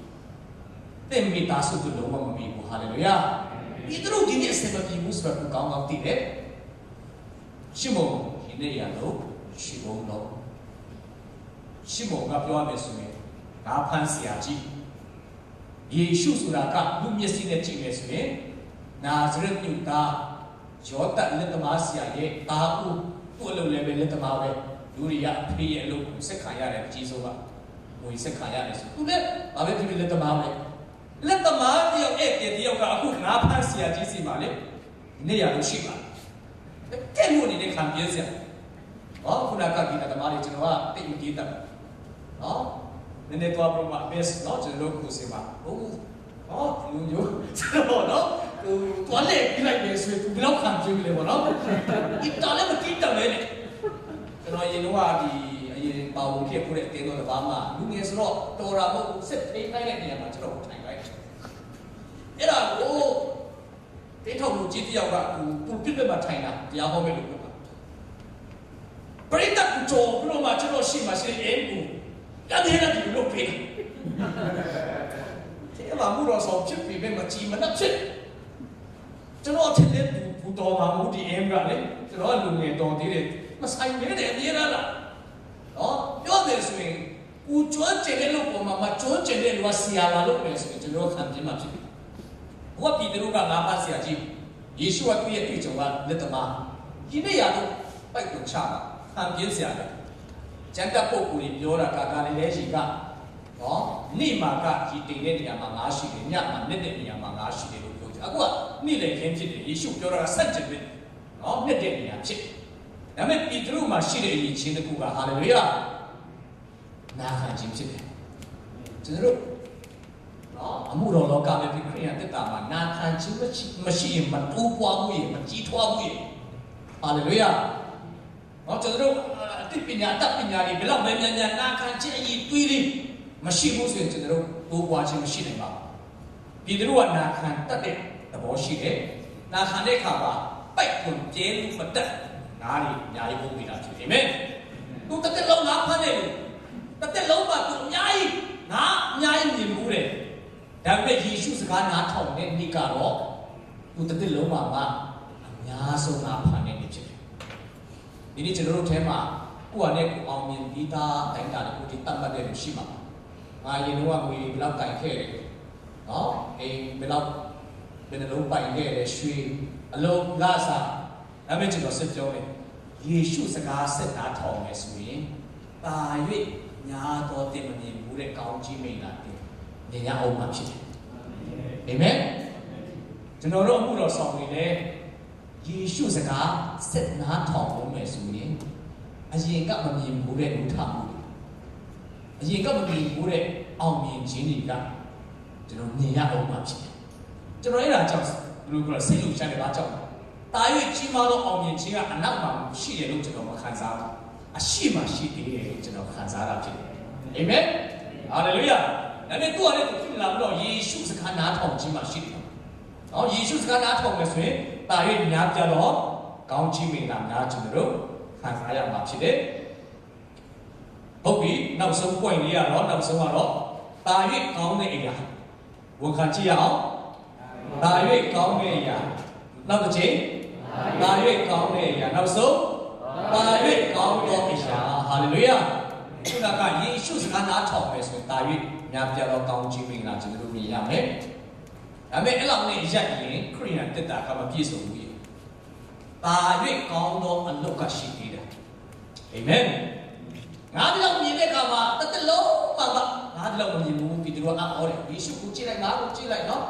တင့်မိသားစုအတွက်လုံးဝမပေးဘူးဟာလေလုယာဒီတို့ဒီနေ့အစမပြေဘူးဆိုတော့ကောင်းကောင်းသိတယ်ရှမောဒီနေ့ရတော့ရှိဘုံတော့ရှမောကပြောရမယ်ဆိုရင်ငါဖန်ဆရာကြီးယေရှုဆိုတာကလူမျက်စိနဲ့ကြည့်မယ်ဆိုရင်နာဇရက်မြို့သားယောသလက်သမားဆရာရဲ့တာဦးသူ့အလုပ်လည်းပဲလက်သမားပဲလူတွေကအဖေရဲ့အလုပ်ကိုစက်ခံရတယ်အကြီးဆုံးကငွေစက်ခံရတယ်ဆိုသူလည်းဘာပဲဖြစ်ဖြစ်လက်သမားပဲလက်သမားတယောက်အဲ့တယောက်ကအခုငါဖန်ဆရာကြီးစီမှာလေနေရလို့ရှိပါတဲ့လို့နေတဲ့ခံပြင်းစရာဟောခုနကဒီလက်သမားတွေကျွန်တော်ကတိတ်မကြည့်တတ်နော်နည်းနည်းတော့ပြမဘက်နော်ကျွန်တော်ကိုစီမှာဟုတ်ဟောလူမျိုးကျွန်တော်နော်သူတော်လေပြလိုက်မယ်ဆိုရင်သူဘယ်လောက်ခံပြင်းလဲပေါ့နော်ဒီတော်လည်းမကြည့်တတ်ပဲလေကျွန်တော်ရင်တော့ဒီအရင်ပါဝင်ခဲ့ဖို့တဲ့အတင်းတော်တစ်ပါးမှာလူငယ်ဆိုတော့တော်တာမဟုတ်စစ်ထိန်ခိုင်းတဲ့နေရာမှာကျွန်တော်ထိုင်လိုက်အဲ့ဒါကိုတိထောက်လူကြီးတယောက်ကသူပြစ်ပြတ်မှထိုင်တာတရားဟောမယ်လို့ပြောတာပရိသတ်ကိုကြော်ပြီးတော့မှကျွန်တော်ရှိမှရှိတဲ့အိမ်ကိုရတဲ့ရတဲ့လို့ပေးတယ်ဘာမှုတော့ဆောင်ဖြစ်ပြီးပဲမကြည့်မနှက်ဖြစ်ကျွန်တော်ထင်တယ်ဘူတော်မှာမူဒီအမ်ကလေကျွန်တော်လူငယ်တော်သေးတယ်မဆိုင်နေတယ်အမြဲတမ်းလားနော်ပြောတယ်ဆိုရင်ဦးကျွမ်းကျင်တဲ့လူပေါ်မှာမကျွမ်းကျင်တဲ့လူကဆရာလာလို့ပဲဆိုရင်ကျွန်တော်ခံပြမှာဖြစ်တယ်ဘုရားပြည်သူကငါးပါးဆရာကြီးယေရှုကသူ့ရဲ့တွေ့ကြုံကလက်သမားဒီနေ့ရတော့ပိုက်ကိုချတာခံပြဆရာလေကျန်တဲ့ပုဂ္ဂိုလ်တွေပြောတာကာလေးလဲရှိကနော်နေ့မှာကဒီတိမ်တဲ့နေရာမှာငါးရှိတယ်ညမှာနှစ်တဲ့နေရာမှာငါးရှိတယ်လို့ပြောကြအခုကနေ့လည်းခင်းဖြစ်တယ်ယေရှုပြောတာကဆက်ကျင်ပဲနော်နှစ်တဲ့နေရာဖြစ်ဒါပေမဲ့ပြည်သူမှာရှိတဲ့အရေးချင်းတစ်ခုကဟာလေလုယာနာခံခြင်းဖြစ်တယ်ကျွန်တော်တို့နော်အမှုတော်လောကပဲဖြစ်ခရိယန်တက်တာမှာနာခံခြင်းမရှိရင်မတိုးပွားဘူးရေမကြီးထွားဘူးရေဟာလေလုယာနော်ကျွန်တော်တို့အသိပညာတတ်ပညာတွေဘယ်လောက်ပဲများများနာခံခြင်းအရေးတွေးလေးမရှိဘူးဆိုရင်ကျွန်တော်တို့တိုးပွားခြင်းမရှိနိုင်ပါဘူးပြည်သူကနာခံတတ်တဲ့သဘောရှိတယ်နာခံတဲ့အခါမှာပိုက်ကွန်ကျဲလို့မတက်နားရီအများကြီးပုံပြတာဖြစ်တယ်မယ်သူတစ်သက်လုံးငါဖမ်းတယ်တစ်သက်လုံးမှာသူအများကြီးငါအများကြီးမြင်မှုတယ်ဒါပေမဲ့ယေရှုစကားနားထောင်တဲ့နေ့ကတော့သူတစ်သက်လုံးမှာအများဆုံးငါဖမ်းတဲ့နေ့ဖြစ်တယ်ဒီနေ့ကျွန်တော်တို့ထဲမှာကိုယ့်အနေနဲ့ကိုအောင်မြင်ပြီးသားတိုင်းတာတွေကိုဒီတတ်မှတ်တဲ့လူရှိမှာငါရင်တော့ငွေဘယ်လောက်တိုင်ခဲ့တယ်နော်အိမ်ဘယ်လောက်ဘယ်နှလုံးပိုင်ခဲ့တယ်ရွှေအလုံးလာစားဒါပေမဲ့ကျွန်တော်ဆက်ပြောမယ်ယေရှုစကားဆက်နားထောင်မယ်ဆိုရင်တာ၍ညာတော်တင်မမြင်ဘူးတဲ့ကောင်းကြီးမိန်လာတယ်မြင်ရအောင်မှဖြစ်တယ်အာမင်ကျွန်တော်တို့အမှုတော်ဆောင်နေတယ်ယေရှုစကားဆက်နားထောင်လို့မယ်ဆိုရင်အရင်ကမမြင်ဘူးတဲ့လူထမှုအရင်ကမမြင်ဘူးတဲ့အောင်မြင်ခြင်းတွေကကျွန်တော်မြင်ရအောင်မှဖြစ်တယ်ကျွန်တော်အဲ့ဒါကြောင့်လူကစိတ်လူရှာတယ်ဘာကြောင့်တာ၍ကြီးမားသောအောင်မြင်ခြင်းကအနောက်မှာရှိတယ်လို့ကျွန်တော်မခံစားဘူးအရှိမှရှိသေးတယ်လို့ကျွန်တော်ခံစားတာဖြစ်တယ်အာမင်ဟာလေလုယာဒါနဲ့သူ့အနေနဲ့သူလာပြီးတော့ယေရှုစကားနားထောင်ခြင်းမှရှိတယ်နော်ယေရှုစကားနားထောင်မယ်ဆိုရင်တာ၍များပြတော့ကောင်းချီးမင်္ဂလာများကျွန်တော်တို့ခံစားရမှာဖြစ်တယ် ဟုတ်ပြီနောက်ဆုံး point လေးကတော့နောက်ဆုံးကတော့တာ၍ကောင်းတဲ့အရာဝန်ခံကြည့်ရအောင်တာ၍ကောင်းတဲ့အရာနောက်တစ်ချိန်တာ၍ကောင်းတဲ့အရာနောက်ဆုံးတာ၍ကောင်းသောအရာဟာလေလုယာခုနကယေရှုစကားနားထောင်မယ်ဆိုရင်တာ၍များပြတော့ကောင်းခြင်းမင်္ဂလာကျွန်တော်တို့မြင်ရမယ်ဒါပေမဲ့အဲ့လောက်နဲ့ရက်ရင်ခရိယန်တက်တာကမပြည့်စုံဘူးတာ၍ကောင်းသောအလုပ်ကရှိသေးတယ်အာမင်ငါတို့မြင်တဲ့အခါမှာတလုံးပါပါငါတို့မြင်ဘူးပြီးတော့အော်တယ်ယေရှုကိုကြည့်လိုက်ငါကိုကြည့်လိုက်နော်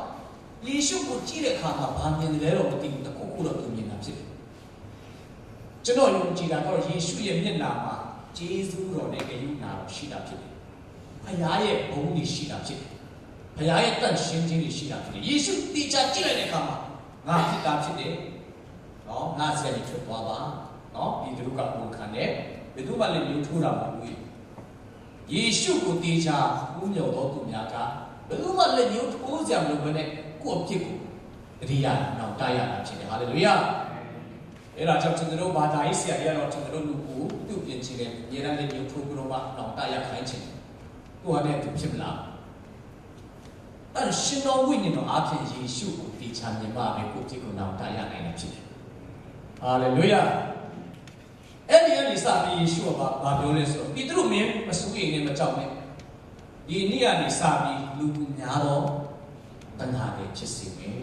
ယေရှုကိုကြည့်တဲ့အခါမှာဘာမြင်တယ်လဲတော့မသိဘူးတခုခုတော့သူမြင်တာဖြစ်တယ်ကျွန်တော်ယုံကြည်တာတော့ယေရှုရဲ့မျက်နှာမှာဂျေဇုတော်နဲ့ဂရုဏာတော်ရှိတာဖြစ်တယ်ဘုရားရဲ့ဘုန်းကြီးရှိတာဖြစ်တယ်ဘုရားရဲ့တန်ရှင်းခြင်းတွေရှိတာဖြစ်တယ်ယေရှုတိကျကြည့်လိုက်တဲ့အခါမှာငါဖြစ်တာဖြစ်တယ်နော်ငါစကားကြီးထွက်သွားပါနော်ဒီသူကဝန်ခံတယ်ဘယ်သူမှလည်းမျိုးထိုးတာမဟုတ်ဘူးယေရှုကိုတေချာဦးညော်တော်သူများကဘယ်သူမှလည်းမျိုးထိုးစရာမလိုဘဲနဲ့ကိုယ့်အဖြစ်ကိုတတိယနောက်တားရတာဖြစ်တယ်ဟာလေလုယာအဲ့ဒါကြောင့်ကျွန်တော်တို့ဘာသာရေးဆရာကြီးကတော့ကျွန်တော်တို့လူကိုပြုပြင်ခြင်းနဲ့ညီရန်လေးမျိုးထိုးပြီးတော့မှနောက်တားရခိုင်းခြင်းသူဟာလည်းသူဖြစ်မလားအဲ့ရှင်တော်ဝိညာဉ်တော်အားဖြင့်ယေရှုကိုတေချာမြင်မှပဲကိုယ့်ဖြစ်ကိုနောက်တားရနိုင်တာဖြစ်တယ်ဟာလေလုယာအဲ့ဒီကနေစပြီးယေရှုကဘာပြောလဲဆိုတော့ဒီသူတို့မင်းမစိုးရိမ်နဲ့မကြောက်နဲ့ဒီနေ့ကနေစပြီးလူများတော့တဏှာတွေဖြစ်စေမယ်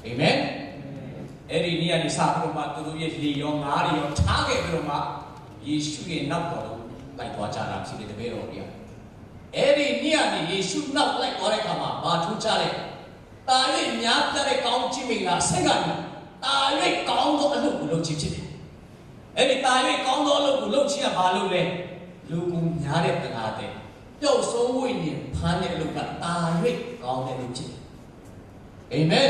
အာမင်အဲ့ဒီနေ့ကနေစပြီးတော့မှသူတို့ရဲ့လေရောငါးတွေရောထားခဲ့ပြီးတော့မှယေရှုရဲ့နောက်တော်ကိုလိုက်သွားကြတာဖြစ်တယ်တပည့်တော်တွေကအဲ့ဒီနေ့ကနေယေရှုနောက်လိုက်သွားတဲ့အခါမှာဘာထူးခြားလဲတာ၍များပြတဲ့ကောင်းခြင်းမင်္ဂလာဆက်ကတာ၍ကောင်းသောအလုပ်ကိုလုပ်ခြင်းဖြစ်တယ်အဲ့ဒီတာ၍ကောင်းသောအလုပ်ကိုလုပ်ခြင်းကဘာလို့လဲလူကူများတဲ့တဏှာတဲ့ပျောက်ဆုံးဝိညာဉ်ဖမ်းတဲ့အလုပ်ကတာ၍ကောင်းတဲ့လုပ်ဖြစ်တယ်အာမင်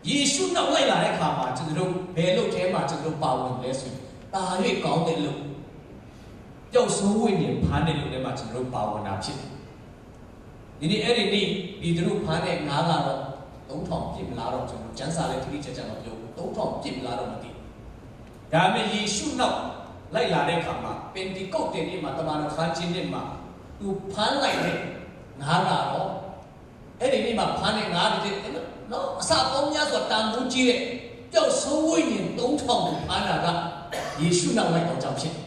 ယေရှုနောက်လိုက်လာတဲ့အခါမှာကျွန်တော်တို့ဘယ်လုပ်ထဲမှာကျွန်တော်တို့ပါဝင်လဲဆိုရင်တာ၍ကောင်းတဲ့လုပ်ပျောက်ဆုံးဝိညာဉ်ဖမ်းတဲ့လုပ်ထဲမှာကျွန်တော်တို့ပါဝင်တာဖြစ်တယ်ဒီနေ့အဲ့ဒီနေ့ဒီတို့ဖမ်းတဲ့ငါးကတော့3000ပြည့်မလားတော့ကျွန်တော်ကျန်းစာလေးတိတိကျကျမပြောဘူး3000ပြည့်မလားတော့မသိဒါပေမဲ့ယေရှုနောက်လိုက်လာတဲ့အခါမှာပင်တီကုတ်တဲ့နေ့မှာတမန်တော်ခန်းချင်းနေ့မှာသူဖမ်းလိုက်တဲ့ငါးကတော့အဲ့ဒီနေ့မှာဖမ်းတဲ့ငါးတွေနော်အစာပေါင်းများစွာတန်ဖိုးကြီးတဲ့ပျောက်ဆုံးဝိညာဉ်3000ကိုဖမ်းတာကယေရှုနောက်လိုက်တော့ကြောင့်ဖြစ်တယ်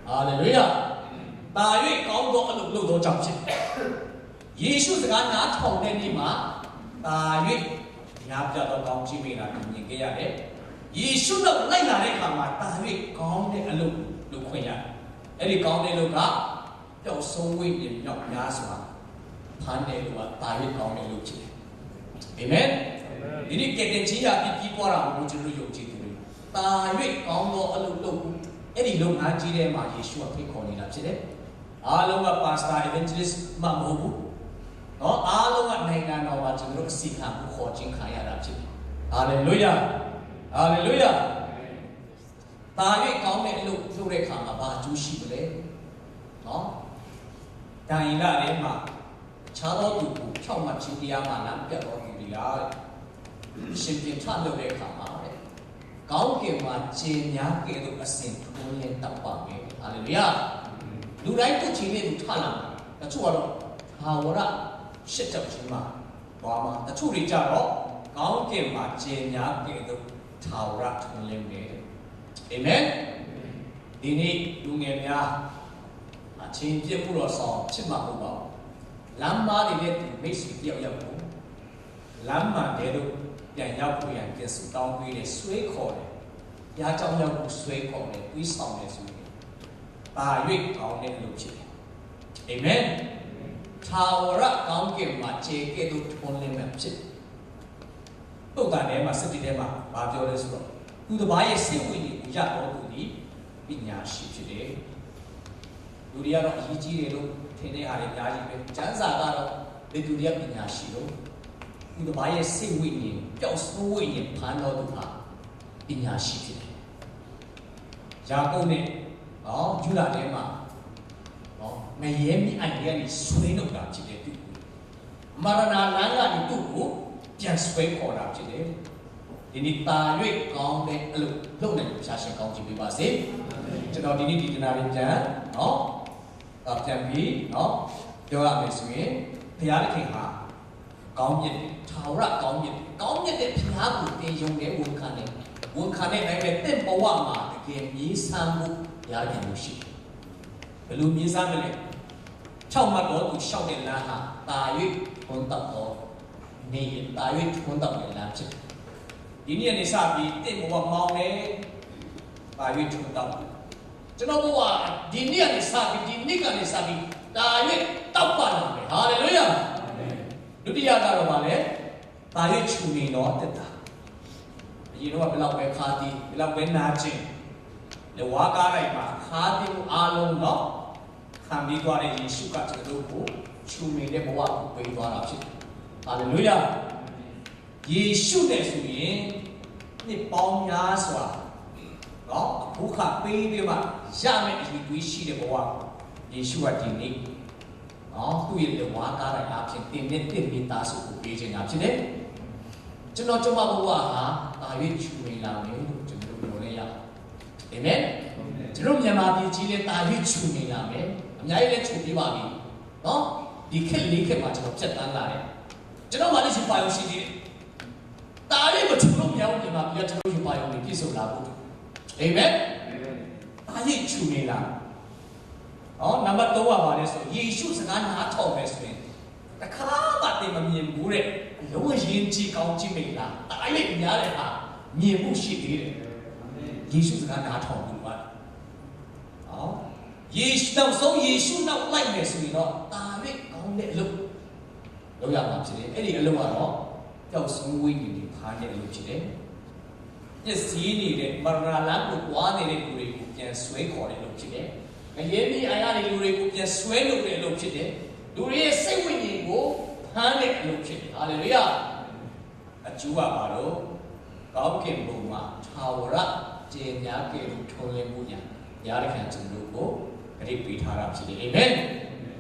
ဟာလေလုယာတာ၍ကောင်းသောအလုပ်လုပ်သောကြောင့်ဖြစ်တယ်ယေရှုစကားနားထောင်တဲ့နေ့မှာတာ၍ညာပြတော့ကောင်းကြီးမိတာမြင်ခဲ့ရတယ်ယေရှုတော့လိုက်လာတဲ့အခါမှာတာ၍ကောင်းတဲ့အလုပ်လုပ်ခွင့်ရတယ်အဲ့ဒီကောင်းတဲ့လုပ်ကပျောက်ဆုံးဝိညာဉ်မြောက်များစွာဖမ်းတဲ့လူကတာ၍ကောင်းတဲ့လုပ်ဖြစ်တယ်အာမင်ဒီနေ့ကဲ့တဲ့ချင်းရပြီးပွားတာကိုကျွန်တော်ယုံကြည်တယ်တာ၍ကောင်းသောအလုပ်လုပ်အဲ့ဒီလုပ်ငန်းကြီးထဲမှာယေရှုကဖိတ်ခေါ်နေတာဖြစ်တယ်အားလုံးကပါစတာ evangelist မဟုတ်ဘူးနော်အားလုံးကနိုင်ငံတော်မှာကျွန်တော်တို့အစီခံမှုခေါ်ခြင်းခံရတာဖြစ်တယ်ဟာလေလုယာဟာလေလုယာတာ၍ကောင်းတဲ့အလုပ်လုပ်တဲ့အခါမှာဘာအကျိုးရှိမလဲနော်ဒံယိလထဲမှာခြားသောသူကိုဖြောက်မှချင်းတရားမှလမ်းပြတ်တော်သူတွေကရှင်ပြန်ထလုပ်တဲ့အခါမှာတဲ့ကောင်းကင်မှာခြေများကဲ့သို့အစဉ်ထုံးလင်းတောက်ပါမယ်ဟာလေလုယာလူတိုင်းတို့ခြေနဲ့သူထလာတယ်တချို့ကတော့ဟာဝရရှစ်တောက်ချင်းမှာသွားမှာတချို့တွေကြတော့ကောင်းကင်မှာခြေများကဲ့သို့ထာဝရထုံးလင်းတယ်အာမင်ဒီနေ့လူငယ်များအချင်းပြည့်ဖို့တော့ဆောင်ချစ်မှာမဟုတ်ပါဘူးလမ်းမတွေနဲ့မိတ်ဆွေတယောက်ယောက်ကိုလမ်းမှာတဲလို့ပြန်ရောက်ကိုရပြန်စုတောင်းပေးတယ်ဆွဲခေါ်တယ်။ရားကြောင့်ရောက်ကိုဆွဲခေါ်တယ်တွေးဆောင်တယ်ဆိုရင်ပါ၍ကောင်းတဲ့လူဖြစ်တယ်။အာမင်။ထာဝရကောင်းကင်မှာခြေကဲ့သို့ထွန်းလင်းမှဖြစ်တယ်။ပုဒ်တာထဲမှာစတိထဲမှာမပြောလဲဆိုတော့သူတစ်ပါးရဲ့စိတ်ဝိညာဉ်ကိုရတော်သူဒီပညာရှိဖြစ်တယ်။လူတွေကတော့အရေးကြီးတယ်လို့ထင်တဲ့အားတွေအများကြီးပဲကျမ်းစာကတော့ဘယ်သူတွေကပညာရှိလို့သူတစ်ပါးရဲ့စိတ်ဝိညာဉ်ပျောက်ဆုံးဝိညာဉ်ဖန်တော်သူဟာပညာရှိဖြစ်တယ်။ယာကုပ်နဲ့ယူဒာထဲမှာငရဲမိအိုင်တွေကနေဆွေးနှုတ်တာဖြစ်တယ်သူမရဏလမ်းကနေသူ့ကိုပြန်ဆွဲခေါ်တာဖြစ်တယ်။ဒီနေ့တာ၍ကောင်းတဲ့အလုပ်လုပ်နေလို့ရှားရှင်ကောင်းချီးပေးပါစေ။ ကျွန်တော်ဒီနေ့ဒီတနာလေးပြန်နော်ပြန်ပြီးနော်ပြောရမယ်ဆိုရင်ဘုရားသခင်ဟာကောင်းမြတ်ထာဝရကောင်းမြတ်တဲ့ဘုရားကိုတင်ယုံတဲ့ဝန်ခံတဲ့နိုင်မဲ့တင့်ဘဝမှာတကယ်မြေးဆန်းမှုဘုရားခင်လို့ရှိတယ်ဘယ်လိုမြေးဆန်းမလဲ၆မှတ်တော်သူလျှောက်တဲ့လမ်းဟာတာ၍ထွန်းတောက်တော်နေတာ၍ထွန်းတောက်တဲ့လမ်းဖြစ်ဒီနေ့ကနေစပြီးတင့်ဘဝမောင်းနေတာ၍ထွန်းတောက်ကျွန်တော်ဘဝဒီနေ့ကနေစပြီးဒီနေ့ကနေစပြီးတာ၍တောက်ပါလာမယ်ဟာလေလုယာဒုတိယကတော့ဗာလဲတာ၍ချူနေတော့တက်တာဒီတော့ဘယ်လောက်ပဲခါတီးဘယ်လောက်ပဲနာချင်းလေဝါကားလိုက်မှာခါတီးအားလုံးတော့ခံပြီးသွားတဲ့ယေရှုကကျွန်တော်တို့ကိုချူနေတဲ့ဘဝကိုပေးသွားတာဖြစ်တယ်ဟာလေလုယာယေရှုနဲ့ဆိုရင်နှစ်ပေါင်းများစွာနော်ဘုခပေးပြီးမှရမယ့်အရေးကြီးရှိတဲ့ဘဝယေရှုကဒီနေ့နော်သူ့ရဲ့လေဝါကားလိုက်အားဖြင့်တင်နဲ့တင်မိသားစုကိုပေးခြင်းတာဖြစ်တယ်ကျွန်တော်ဘဝဟာတာ၍ချူနေလာမယ်လို့ကျွန်တော်ပြောလဲရအာမင်ကျွန်တော်မြန်မာပြည်ကြီးလည်းတာ၍ချူနေလာမယ်အများကြီးလည်းချူပြပါပြီနော်ဒီခက်လေးခက်မှာကျွန်တော်ဖြတ်တန်းလာတယ်ကျွန်တော်မှလည်းရှင်ပါရုံရှိသေးတယ်တာ၍မချူလို့မရဘူးမြန်မာပြည်ကျွန်တော်ရှင်ပါရုံနဲ့ပြည့်စုံလာဖို့အာမင်တာ၍ချူနေလာနံပါတ်3ကပါလဲဆိုယေရှုစကားနားထောင်မယ်ဆိုရင်တခါမှတင်မမြင်ဘူးတဲ့လုံးဝရင်ကြည်ကောင်းကြည့်မိလားတာ၍များတဲ့ဟာမြင်မှုရှိသေးတယ်ယေရှုစကားနားထောင်ဘူးပါယေရှုနောက်ဆုံးယေရှုနောက်လိုက်မယ်ဆိုရင်တော့တာ၍ကောင်းတဲ့အလုပ်လုပ်ရမှာဖြစ်တယ်အဲ့ဒီအလုပ်ကတော့ပျောက်ဆုံးဝိညာဉ်တွေဖားတဲ့အလုပ်ဖြစ်တယ်ညစ်စည်းနေတဲ့မရဏလမ်းကိုသွားနေတဲ့လူတွေကိုပြန်ဆွဲခေါ်တဲ့အလုပ်ဖြစ်တယ်ငရဲမိအာရတဲ့လူတွေကိုပြန်ဆွဲလုပ်တဲ့အလုပ်ဖြစ်တယ်လူတွေရဲ့စိတ်ဝိညာဉ်ကိုဖမ်းတဲ့အလုပ်ဖြစ်တယ်ဟာလေလုယာအကျိုးကပါတော့ကောင်းကင်ဘုံမှာထာဝရကျေညာကဲလို့ထုံးလင်းမှုညာရားရခံကျွန်တော်ကိုဂရိပေးထားတာဖြစ်တယ်အာမင်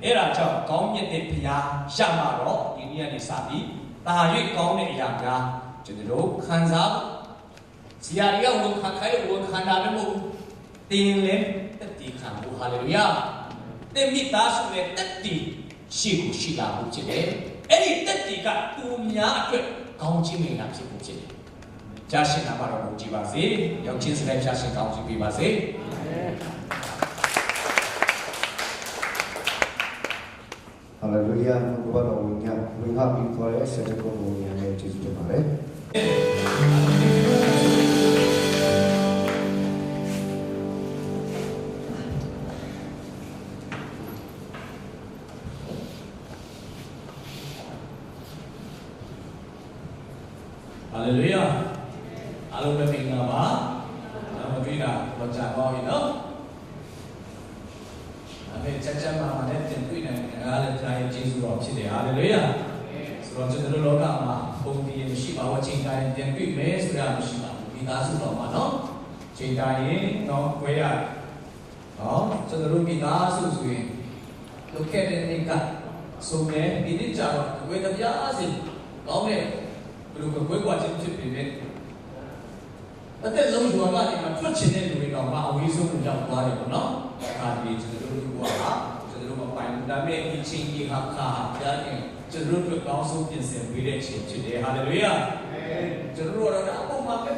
အဲ့ဒါကြောင့်ကောင်းမြတ်တဲ့ဘုရားရမှာတော့ဒီနေ့ကနေစပြီးတာ၍ကောင်းတဲ့အရာများကျွန်တော်တို့ခံစားဇီယာရီကဝန်ခံခိုင်းဝန်ခံတာလည်းမဟုတ်ဘူးတင်လဲတက်တီခံဖို့ဟာလေလုယာတင်မိသားစုနဲ့တက်တီရှိလာဖို့ဖြစ်တယ်အဲ့ဒီတက်တီကသူများအတွက်ကောင်းခြင်းမင်္ဂလာဖြစ်ဖို့ဖြစ်တယ်။ကြားရှင်နာမတော်ကိုကြည်ပါစေ။ရောက်ချင်းစတဲ့ကြားရှင်ကောင်းချီးပေးပါစေ။ဟာလေလုယာဘုရားတော်ဝင်ညာဝင်ဟာပြီးသွားတဲ့ဆက်တဲ့ကိုဝင်ညာရဲ့ကျေးဇူးတင်ပါတယ်။ဟာလေလုယာအားလုံးပဲမင်္ဂလာပါမတွေ့တာတော့ကြာပါပြီနော်အဲ့ချက်မှလည်းတင်တွေ့နေတယ်အားလည်းကြားရဲ့ကျေးဇူးတော်ဖြစ်တယ်ဟာလေလုယာဆိုတော့ကျွန်တော်လောကမှာပုံတည်မရှိပါဘူးချိန်တိုင်းတင်တွေ့မယ်ဆိုတာမရှိပါဘူးဒီသားစုတော်မှာနော်ချိန်တိုင်းတော့ခွဲရတယ်နော်ကျွန်တော်မိသားစုဆိုရင်လုခဲ့တဲ့နေ့ကဆိုမယ်ဒီနေ့ကျတော့ဝေဒပြားစီကောင်းတယ်ဘယ်လိုကွယ်ကွာခြင်းဖြစ်ပေမဲ့အသက်လုံးကျွမ်းကနေမှထွက်ချင်တဲ့လူတွေတော့မအဝေးဆုံးကိုရောက်သွားတယ်ပေါ့နော်။ဒါဒီကျွန်တော်တို့ကကျွန်တော်တို့မပိုင်ဘူးဒါပေမဲ့ဒီချိန်ကြီးဟာကြားနေကျွန်တော်တို့ကောင်းဆုံးပြင်ဆင်ပေးတဲ့ချိန်ဖြစ်တယ်ဟာလေလုယာ။ကျွန်တော်တို့ကတော့အပေါ်မှာပဲ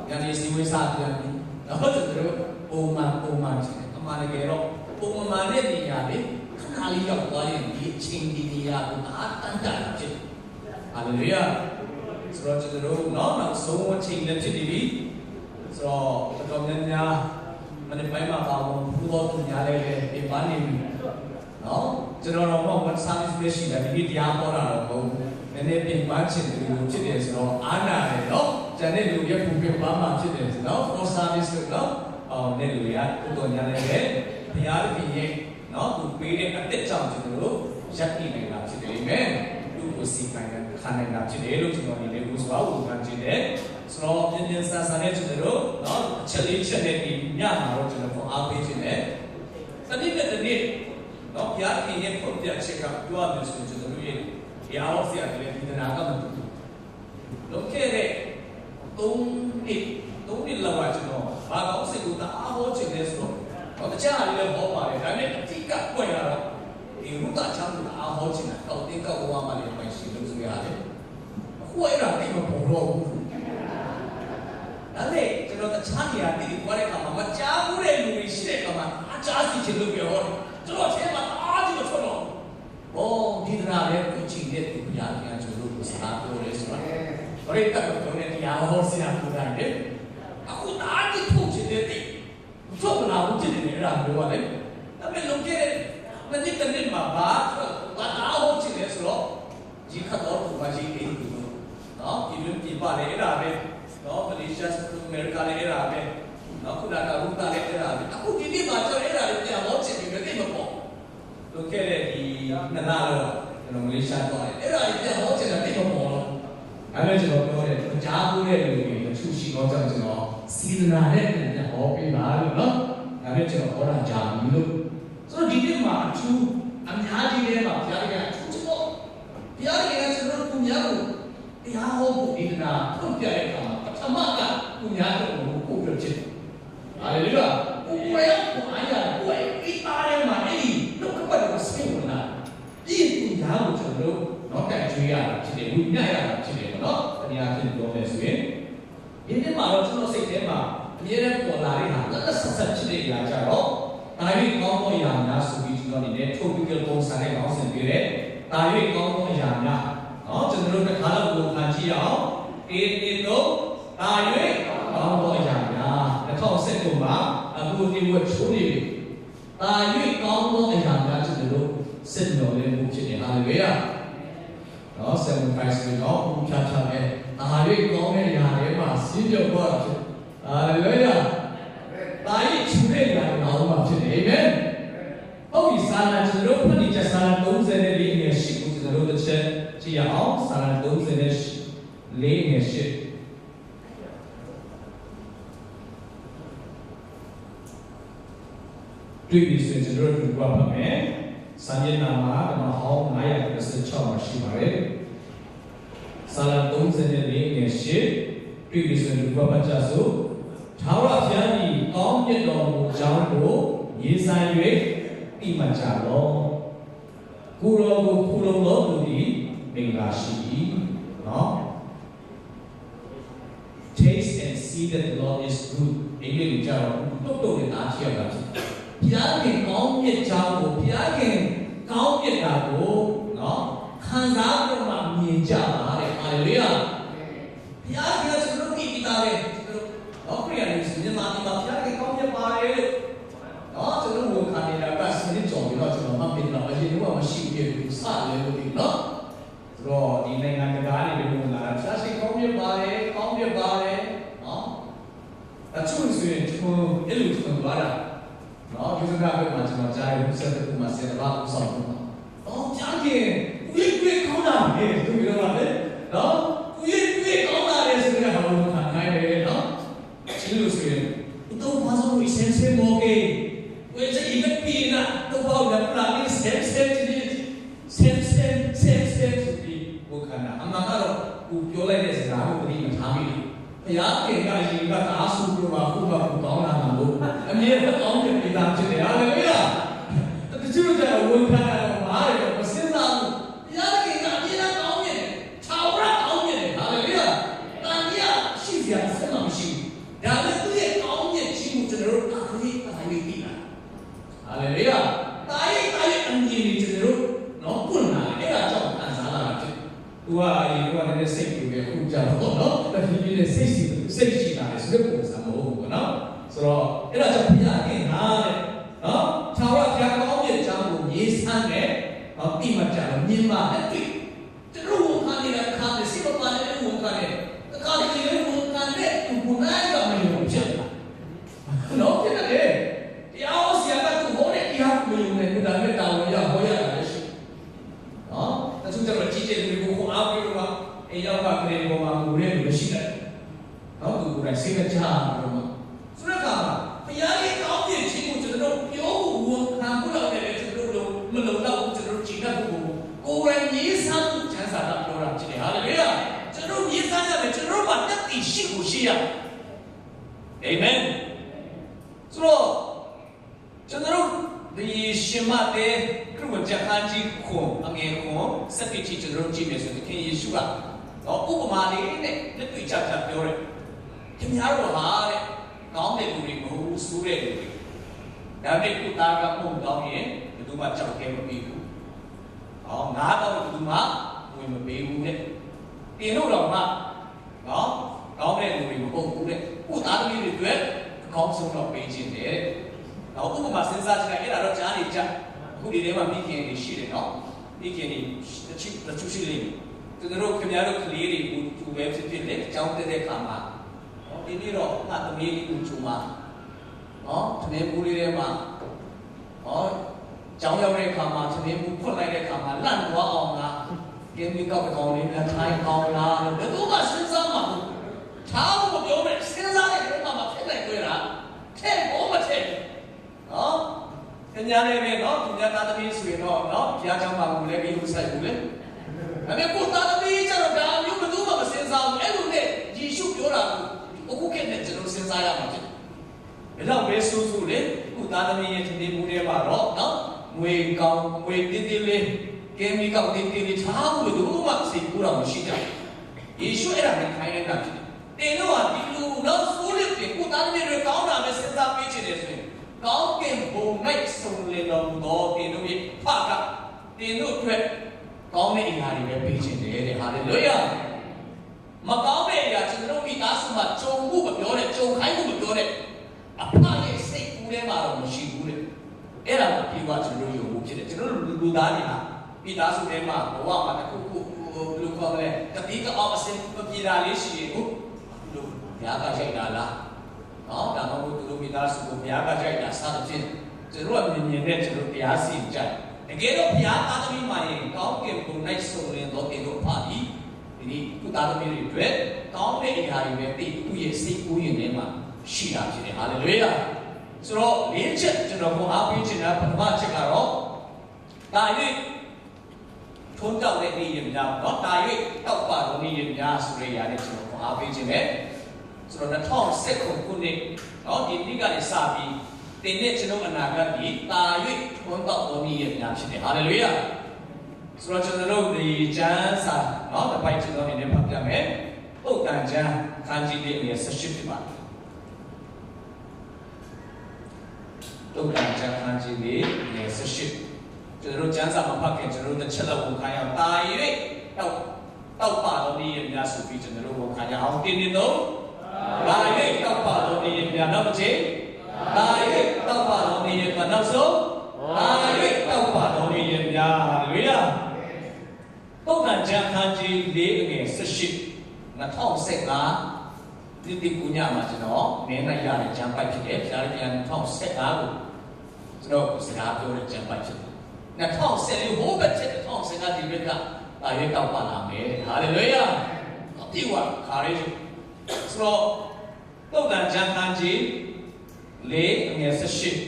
ညနေစီဝေးစားပြန်ပြီးတော့ကျွန်တော်တို့ပုံမှန်ချင်းအမှန်တကယ်တော့ပုံမှန်တဲ့နေရာလေးခဏလေးရောက်သွားရင်ဒီချိန်ဒီနေရာကိုအားတန်းတာဖြစ်တယ်။ဟာလေလုယာ။ဆိုတော့ကျွန်တော်တို့နောက်ဆုံးချိန်လည်းဖြစ်နေပြီဆိုတော့တော်များများမနေ့ပိုင်းမှာပါဝင်ပူတော်သူများလည်းဒီပန်းနေပြီနော်ကျွန်တော်တော့ဝန်ဆောင်မှုရှိတယ်ဒီတရားပေါ်တာတော့ဘုံနည်းနည်းပြင်ပန်းချင်တယ်လို့ဖြစ်တယ်ဆိုတော့အားနာတယ်နော်ကျန်တဲ့လူရဲ့ပုံပြပန်းမှာဖြစ်တယ်ဆိုတော့ for service လို့နော်တဲ့လူတွေကပူတော်များလည်းဘုရားရှင်ရဲ့နော်သူပေးတဲ့အသက်ကြောင့်ကျွန်တော်တို့ရက်တည်နေတာဖြစ်တယ်အာမင်သူ့ကိုစီကိုင်းခံနေတာဖြစ်တယ်လို့ကျွန်တော်ဒီလေးကိုဆိုအောင်ခံကြည့်တယ်ဆိုတော့ပြင်းပြင်းဆန်ဆန်နဲ့ကျွန်တော်တို့နော်အချက်လေးချက်နဲ့ဒီညမှာတော့ကျွန်တော်အားပေးခြင်းနဲ့တနည်းနဲ့တနည်းနော်ဘုရားခင်ရဲ့ပုံပြချက်ကပြောရမယ်ဆိုရင်ကျွန်တော်တို့ရဲ့ဒီအားလုံးဆရာတွေဒီနာကမတူဘူးလောကရဲ့3နှစ်လောက်ကျွန်တော်ဘာကောင်းစိတ်ကိုအားဟောခြင်းလဲဆိုတော့ ကြားလည်းဟောပါတယ်ဒါနဲ့အတိကပွင့်လာတော့ဒီရုဒ္ဒချမ်းသာအဟောချင်တာကောက်တင်ကောက်ဝါမှလည်းပိုင်ရှိလို့ဆိုရတယ်အခုအဲ့ဒါတိတ်မပေါ်တော့ဘူးဒါနဲ့ကျွန်တော်တခြားနေရာတိတိပွားတဲ့အခါမှာမကြားဘူးတဲ့လူတွေရှိတဲ့အခါမှာအကြားစီချင်လို့ပြောတယ်ကျွန်တော်ထဲမှာအားကြီးမထွက်တော့ဘောဒီဒနာလည်းကိုချိန်တဲ့သူများကကျွန်တော်တို့စကားပြောလဲဆိုတာဘရိတ်ကတော့ပြောနေတရားဟောဆရာပူတိုင်းတယ်အခုအားကြီးထုတ်ချင်တဲ့တိထုတ်မလာဘူးဖြစ်နေတယ်အဲ့ဒါပြောပါလေဒါပေမဲ့လုံခဲ့မနစ်တနစ်မှာဘာအားဟောချင်လဲဆိုတော့ဒီခတ်တော်သူကကြီးနေတယ်နော်ဒီလိုပြပါလေအဲ့ဒါပဲနော်မလေးရှားအမေရိကန်လည်းအဲ့ဒါပဲနော်ခုနကရုတာလည်းအဲ့ဒါပဲအခုဒီနေ့မှာကျွန်တော်အဲ့ဒါတွေပြန်ဟောချင်ပြီးမသိမပေါ့လုံခဲ့တဲ့ဒီနနာတော့ကျွန်တော်မလေးရှားတော့အဲ့ဒါတွေပြန်ဟောချင်တာသိမပေါ့လို့အဲ့ဒါကျွန်တော်ပြောတယ်ကြားဘူးတဲ့လူတွေအထူးရှိတော့ကျွန်တော်စီဒနာနဲ့ပြန်ဟောပေးပါလို့နော်ဒါပေမဲ့ကျွန်တော်ဟောတာကြားဘူးလို့ဆိုတော့ဒီနေ့မှာအထူးအများကြီးလည်းမှာဘုရားကအထူးချက်ပေါ့ဘုရားကကျွန်တော်တို့များကိုတရားဟောဖို့ဒီနာထုတ်ပြတဲ့အခါမှာပထမကကိုများတို့ကိုပြချင်ဟာလေလုယာကိုရောကိုအားရကိုအိအားရမှာအဲ့ဒီလောကပတ်ကိုစိတ်ဝင်လာဒီကိုများကိုကျွန်တော်တို့တော့တိုက်ကျွေးရတာဖြစ်တယ်ဝိညာဉ်ရတာဖြစ်တယ်နော်တရားဖြစ်ပြောမယ်ဆိုရင်ဒီနေ့မှာတော့ကျွန်တော်စိတ်ထဲမှာအမြဲတမ်းပေါ်လာတဲ့ဟာလက်ဆက်ဆက်ဖြစ်တဲ့အရာကြတော့ဒါရီကောင်းသောအရာများဆိုပြီးကျွန်တော်အနေနဲ့ topical ပုံစံနဲ့ခေါင်းစဉ်ပြတဲ့ဒါရီကောင်းသောအရာများနော်ကျွန်တော်တို့တစ်ခါတော့ကိုခံကြည့်အောင်အေးအေးတော့ဒါရွေးကောင်းသောအရာများ2019မှာအခုဒီဝက်ချိုးနေပြီဒါရွေးကောင်းသောအရာများကျွန်တော်တို့စစ်တော်လေးမှုဖြစ်နေဟာလေရနော်7 price ကိုတော့ဘုရားချတယ်ဒါရွေးကောင်းတဲ့အရာတွေမှာစီးပြောတော့ဖြစ်ဟာလေရဒါရွေးချိုးတဲ့အရာတွေအောင်မှာဖြစ်နေအာမင်ဟုတ်ပြီစာလံကျွန်တော်တို့ဖတ်နေကြစာလံ34ငယ်ရှိကိုကျွန်တော်တို့တစ်ချက်ကြည့်ရအောင်စာလံ34ငယ်ရှိတွေ့ပြီဆိုရင်ကျွန်တော်တို့ပြောပါမယ်စာမျက်နှာမှာဓမ္မဟောင်း936မှာရှိပါတယ်စာလံ34ငယ်ရှိတွေ့ပြီဆိုရင်ပြောပါကြစို့ထာဝရဘုရား၏ကောင်းမြတ်တော်မူကြောင်းကိုရေဆိုင်၍တိမှတ်ကြလော့ကိုယ်တော်ကိုဖူလုံတော်သူသည်မင်္ဂလာရှိ၏နော် Taste and see that the Lord is good အင်္ဂလိပ်ကျတော့တုတ်နဲ့အားချရတာဖြစ်ဘုရားခင်ကောင်းမြတ်ကြောင်းကိုဘုရားခင်ကောင်းမြတ်တာကိုနော်ခံစားပြီးမှမြင်ကြပါတဲ့ဟာလေလုယာဘုရားခင်ကျွန်တော်တို့ဒီတာပဲကျွန်တော်တော့ခရီးရည်စီမြန်မာပြည်မှာဘုရားခင်ကောင်းမြတ်ပါတယ်လို့နော်ကျွန်တော်တို့ခံနေတာကစနစ်ကြော်ပြီးတော့ကျွန်တော်မှပြင်တော့အရင်ကမရှိခဲ့ဘူးစလည်းလို့ဒီနော်ဆိုတော့ဒီနိုင်ငံတကာတွေဝင်လာတာဘုရားရှင်ကောင်းမြတ်ပါတယ်ကောင်းမြတ်ပါတယ်နော်အချို့ဆိုရင်ကျွန်တော်အဲ့လိုကျွန်တော်လာတာနော်ဒီစကားပဲမှာကျွန်တော်ကြားရုံဆက်တဲ့မှာဆက်တော့ဥဆောင်တော့အော်ကြားခင်ကိုကြီးကောင်းတာပဲသူပြောတာလေနော်ကိုကြီးကောင်းတာလေဆိုတော့ဘာလို့ခံနိုင်လဲနော်ချင်းလို့ဆိုရင်တော့ဘာလို့ essential မို့ကေဝယ်ချင်တဲ့ပြည်နာတော့ဘာလို့လဲ sameဆိုပြီးဘုခန္ဓာအမှန်ကတော့ကိုပြောလိုက်တဲ့စကားကိုသိမှထားမိတယ်ဘုရားခင်ကရင်ကအားစုပြောပါခုကကောင်းတာလို့အမြဲတမ်းကောင်းတဲ့ပြည်သားဖြစ်တယ်ဟာလေလုယာတချို့ကျတော့ဝန်ခံတာတော့မားတယ်မစင်စားဘူးဘုရားခင်ကအမြဲတမ်းကောင်းနေတယ်ခြောက်ရကောင်းနေတယ်ဟာလေလုယာတန်မြတ်ရှိစရာဆက်မရှိဘူးဒါလည်းသူ့ရဲ့ကောင်းမြတ်ခြင်းကိုကျွန်တော်တို့အားလေးသိတာဟာလေလုယာတာရေးအမြင်တွေကျွန်တော်တို့နော်ပွင့်လာအဲ့ဒါကြောင့်ခံစားလာတာဖြစ်သူကရေကလည်းစိတ်ပြည့်ပဲခုကြတော့နော်တတိယနဲ့စိတ်ရှိတာလေဆိုတဲ့ပုံစံမဟုတ်ဘူးနော်ဆိုတော့အဲ့ဒါကြောင့်ဘုရားခင်ဟာတဲ့နော်ခြောက်ရဘုရားကောင်းမြတ်ကြောင်းကိုမြေဆန်းတဲ့တိမှတ်ကြလို့မြင်ပါနဲ့တွေ့ကျွန်တော်ဝန်ခံနေတာခါတယ်စိတ်မပါတဲ့ဝန်ခံတယ်တခါတည်းလည်းဝန်ခံတဲ့သူကနိုင်ကမလို့ဖြစ်တာနော်ဖြစ်တယ်တရားဆရာကသူဟောတဲ့တရားကိုယုံနေတယ်ဒါနဲ့တာဝန်ရဟောရတာလည်းရှိနော်တချို့ကျတော့ကြီးကျယ်သူတွေကိုအားပေးလို့ကအေးရောက်ကကလေးပေါ်မှာမူရဲလို့ရှိတယ်နော်သူကိုယ်တိုင်စိတ်ကကြားတော့မှာဆိုတော့ကဘုရားရဲ့ကောင်းမြတ်ခြင်းကိုကျွန်တော်တို့ပြောဖို့ဝန်ခံဖို့တော့လည်းကျွန်တော်တို့မလုံလောက်ကျွန်တော်တို့ကြည်တတ်ဖို့ကိုယ်တိုင်မြေဆန်းချမ်းသာတာပြောတာဖြစ်တယ်ဟာလေလုယာကျွန်တော်မြေဆန်းရမယ်ကျွန်တော်တို့မှာတတ်သိရှိကိုရှိရအာမင်ဆိုတော့ကျွန် ဒီရှင်မတဲ့ခရစ်ဝင်ကျမ်းကြီးခွန်အငယ်ခွန်စက္ကတိကျွန်တော်ကြည့်မယ်ဆိုရင်ခင်ယေရှုကတော့ဥပမာလေးနဲ့လက်တွေ့ချပြောတယ်ခင်ဗျားတို့ဟာတဲ့ကောင်းတဲ့လူတွေမဟုတ်ဘူးဆိုးတဲ့လူတွေဒါပေမဲ့ကုသားကပုံကောင်းရင်ဘယ်သူမှကြောက်ခဲမပြီးဘူးငါတော့ဘယ်သူမှဝင်မပေးဘူးတဲ့တင်တို့တော့မှကောင်းတဲ့လူတွေမဟုတ်ဘူးတဲ့ကုသားသမီးတွေအတွက်အကောင်းဆုံးတော့ပေးခြင်းတဲ့ဥပမာစဉ်းစားကြည့်လိုက်အဲ့ဒါတော့ကြားနေကြအခုဒီထဲမှာမိခင်တွေရှိတယ်နော်မိခင်တွေတချို့ရှိလိမ့်မယ်သူတို့ခင်ဗျားတို့ကလေးတွေသူပဲဖြစ်ဖြစ်လေအကြောင်းတဲ့ခါမှာဒီနေ့တော့ငါသမီးလေးကိုဂျုံမှာသမင်းဘူးလေးထဲမှာကျောင်းရောက်တဲ့ခါမှာသမင်းဘူးဖွင့်လိုက်တဲ့ခါမှာလန့်သွားအောင်လားကင်းမီကောက်ကောင်းလေးနဲ့ထိုင်ကောင်းလားဘယ်သူမှစဉ်းစားမှာမဟုတ်ထားဖို့ပြောမယ်စဉ်းစားတဲ့ခါမှာဖြစ်နိုင်တွေ့တာထဲဘောမထဲခင်ဗျားလည်းပဲသူများသားသမီးဆိုရင်တော့ဘုရားကျောင်းမှာကိုလည်းပြီးလို့ဆိုင်ဘူးလေဒါပေမဲ့ကိုသားသမီးကျတော့ဒါမျိုးဘယ်သူမှမစဉ်းစားဘူးအဲ့လိုနဲ့ယေရှုပြောတာကိုအခုခေတ်နဲ့ကျွန်တော်စဉ်းစားရမှာဖြစ်ဘယ်တော့ပဲဆိုးလေကိုသားသမီးရဲ့ဒီနေ့မူထဲမှာတော့ငွေကောင်းငွေတင်းတင်းလေးကဲမီကောက်တင်းတင်းလေးထားဖို့ဘယ်သူမှစိတ်ကူးတော့မရှိကြဘူးယေရှုအဲ့ဒါနဲ့ခိုင်းနေတာဖြစ်တယ်တင်တော့ဒီလူဆိုးလေးကိုသားသမီးတွေကောင်းတာပဲစဉ်းစားပေးချင်တယ်ဆိုရင်ကောင်းကင်ဘုံ၌ဆုံးလေတော်မူသောတင်တို့ရဲ့ဖကတင်တို့အတွက်ကောင်းတဲ့အရာတွေပဲပေးခြင်းတယ်တဲ့ဟာလေလွယာမကောင်းတဲ့အရာကျွန်တော်မိသားစုမှာကြုံမှုမပြောနဲ့ကြုံခိုင်းမှုမပြောနဲ့အဖရဲ့စိတ်ကူးထဲမှာတော့မရှိဘူးတဲ့အဲ့ဒါကိုပြေသွားကျွန်တော်ယုံမှုဖြစ်တယ်ကျွန်တော်လူသားတွေဟာမိသားစုထဲမှာဘဝမှာတစ်ခုခုဘယ်လိုခေါ်မလဲတတိကအောင်အစင်မပြေတာလေးရှိရင်ဟုတ်လို့ဘုရားကရိုက်တာလားဒါမှမဟုတ်သူတို့မိသားစုကိုဘုရားကကြိုက်တာစသဖြင့်ကျွန်တော်ကမြင်တဲ့ကျွန်တော်တရားစီကြိုက်တကယ်တော့ဘုရားသားသမီးမှရင်ကောင်းကင်ဘုံ၌ဆုံးလင်းသောတင်တို့ဖာသည်ဒီသူသားသမီးတွေအတွက်ကောင်းတဲ့အရာတွေပဲသိသူရဲ့စိတ်ကူးရင်ထဲမှာရှိတာဖြစ်တယ်ဟာလေလုယာဆိုတော့လေးချက်ကျွန်တော်ကိုအားပေးချင်တာပထမချက်ကတော့ဒါ၍ထုံးတောက်တဲ့နေ့ရများဒါ၍တောက်ပါတော်နေ့ရများဆိုရရတဲ့ကျွန်တော်ကိုအားပေးချင်တယ်ဆိုတော့2019ခုနှစ်ဒီနေ့ကနေစပြီးတင်တဲ့ကျွန်တော်အနာဂတ်ဒီတာ၍ထွန်းတော့တော်မီရဲ့များဖြစ်တယ်ဟာလေလုယာဆိုတော့ကျွန်တော်တို့ဒီကျမ်းစာတစ်ပိုက်ကျွန်တော်အနေနဲ့ဖတ်ပြမယ်ပုဒ်တန်ကျမ်းခန်းကြီးလေးအငယ်18ဖြစ်ပါတယ်ပုဒ်တန်ကျမ်းခန်းကြီးလေးအငယ်18ကျွန်တော်တို့ကျမ်းစာမဖတ်ခင်ကျွန်တော်တို့တစ်ချက်လောက်ကိုခိုင်းအောင်တာ၍တောက်ပါတော်မီရဲ့များဆိုပြီးကျွန်တော်တို့ကိုခိုင်းအောင်တင်နေတော့ဒါ၍တောက်ပါတော်နေရနောက်တစ်ချိန်ဒါ၍တောက်ပါတော်နေရနောက်ဆုံးဒါ၍တောက်ပါတော်နေရများဟာလေလုယာပုဒ်ကံကျမ်းခန်းကြီး၄အငယ်18 2015ဒီကူညမှာကျွန်တော်နင်းလိုက်ရတဲ့ကျမ်းပိုက်ဖြစ်တယ်။ဒါလည်း2015ကိုကျွန်တော်စကားပြောတဲ့ကျမ်းပိုက်ဖြစ်တယ်။2014ဟိုဘက်ချက်2015ဒီဘက်ကဒါ၍တောက်ပါလာမယ်။ဟာလေလုယာအပြည့်ဝခါရဲဆိုတော့ပုဒ်ကံကျမ်းခန်းကြီး၄အငယ်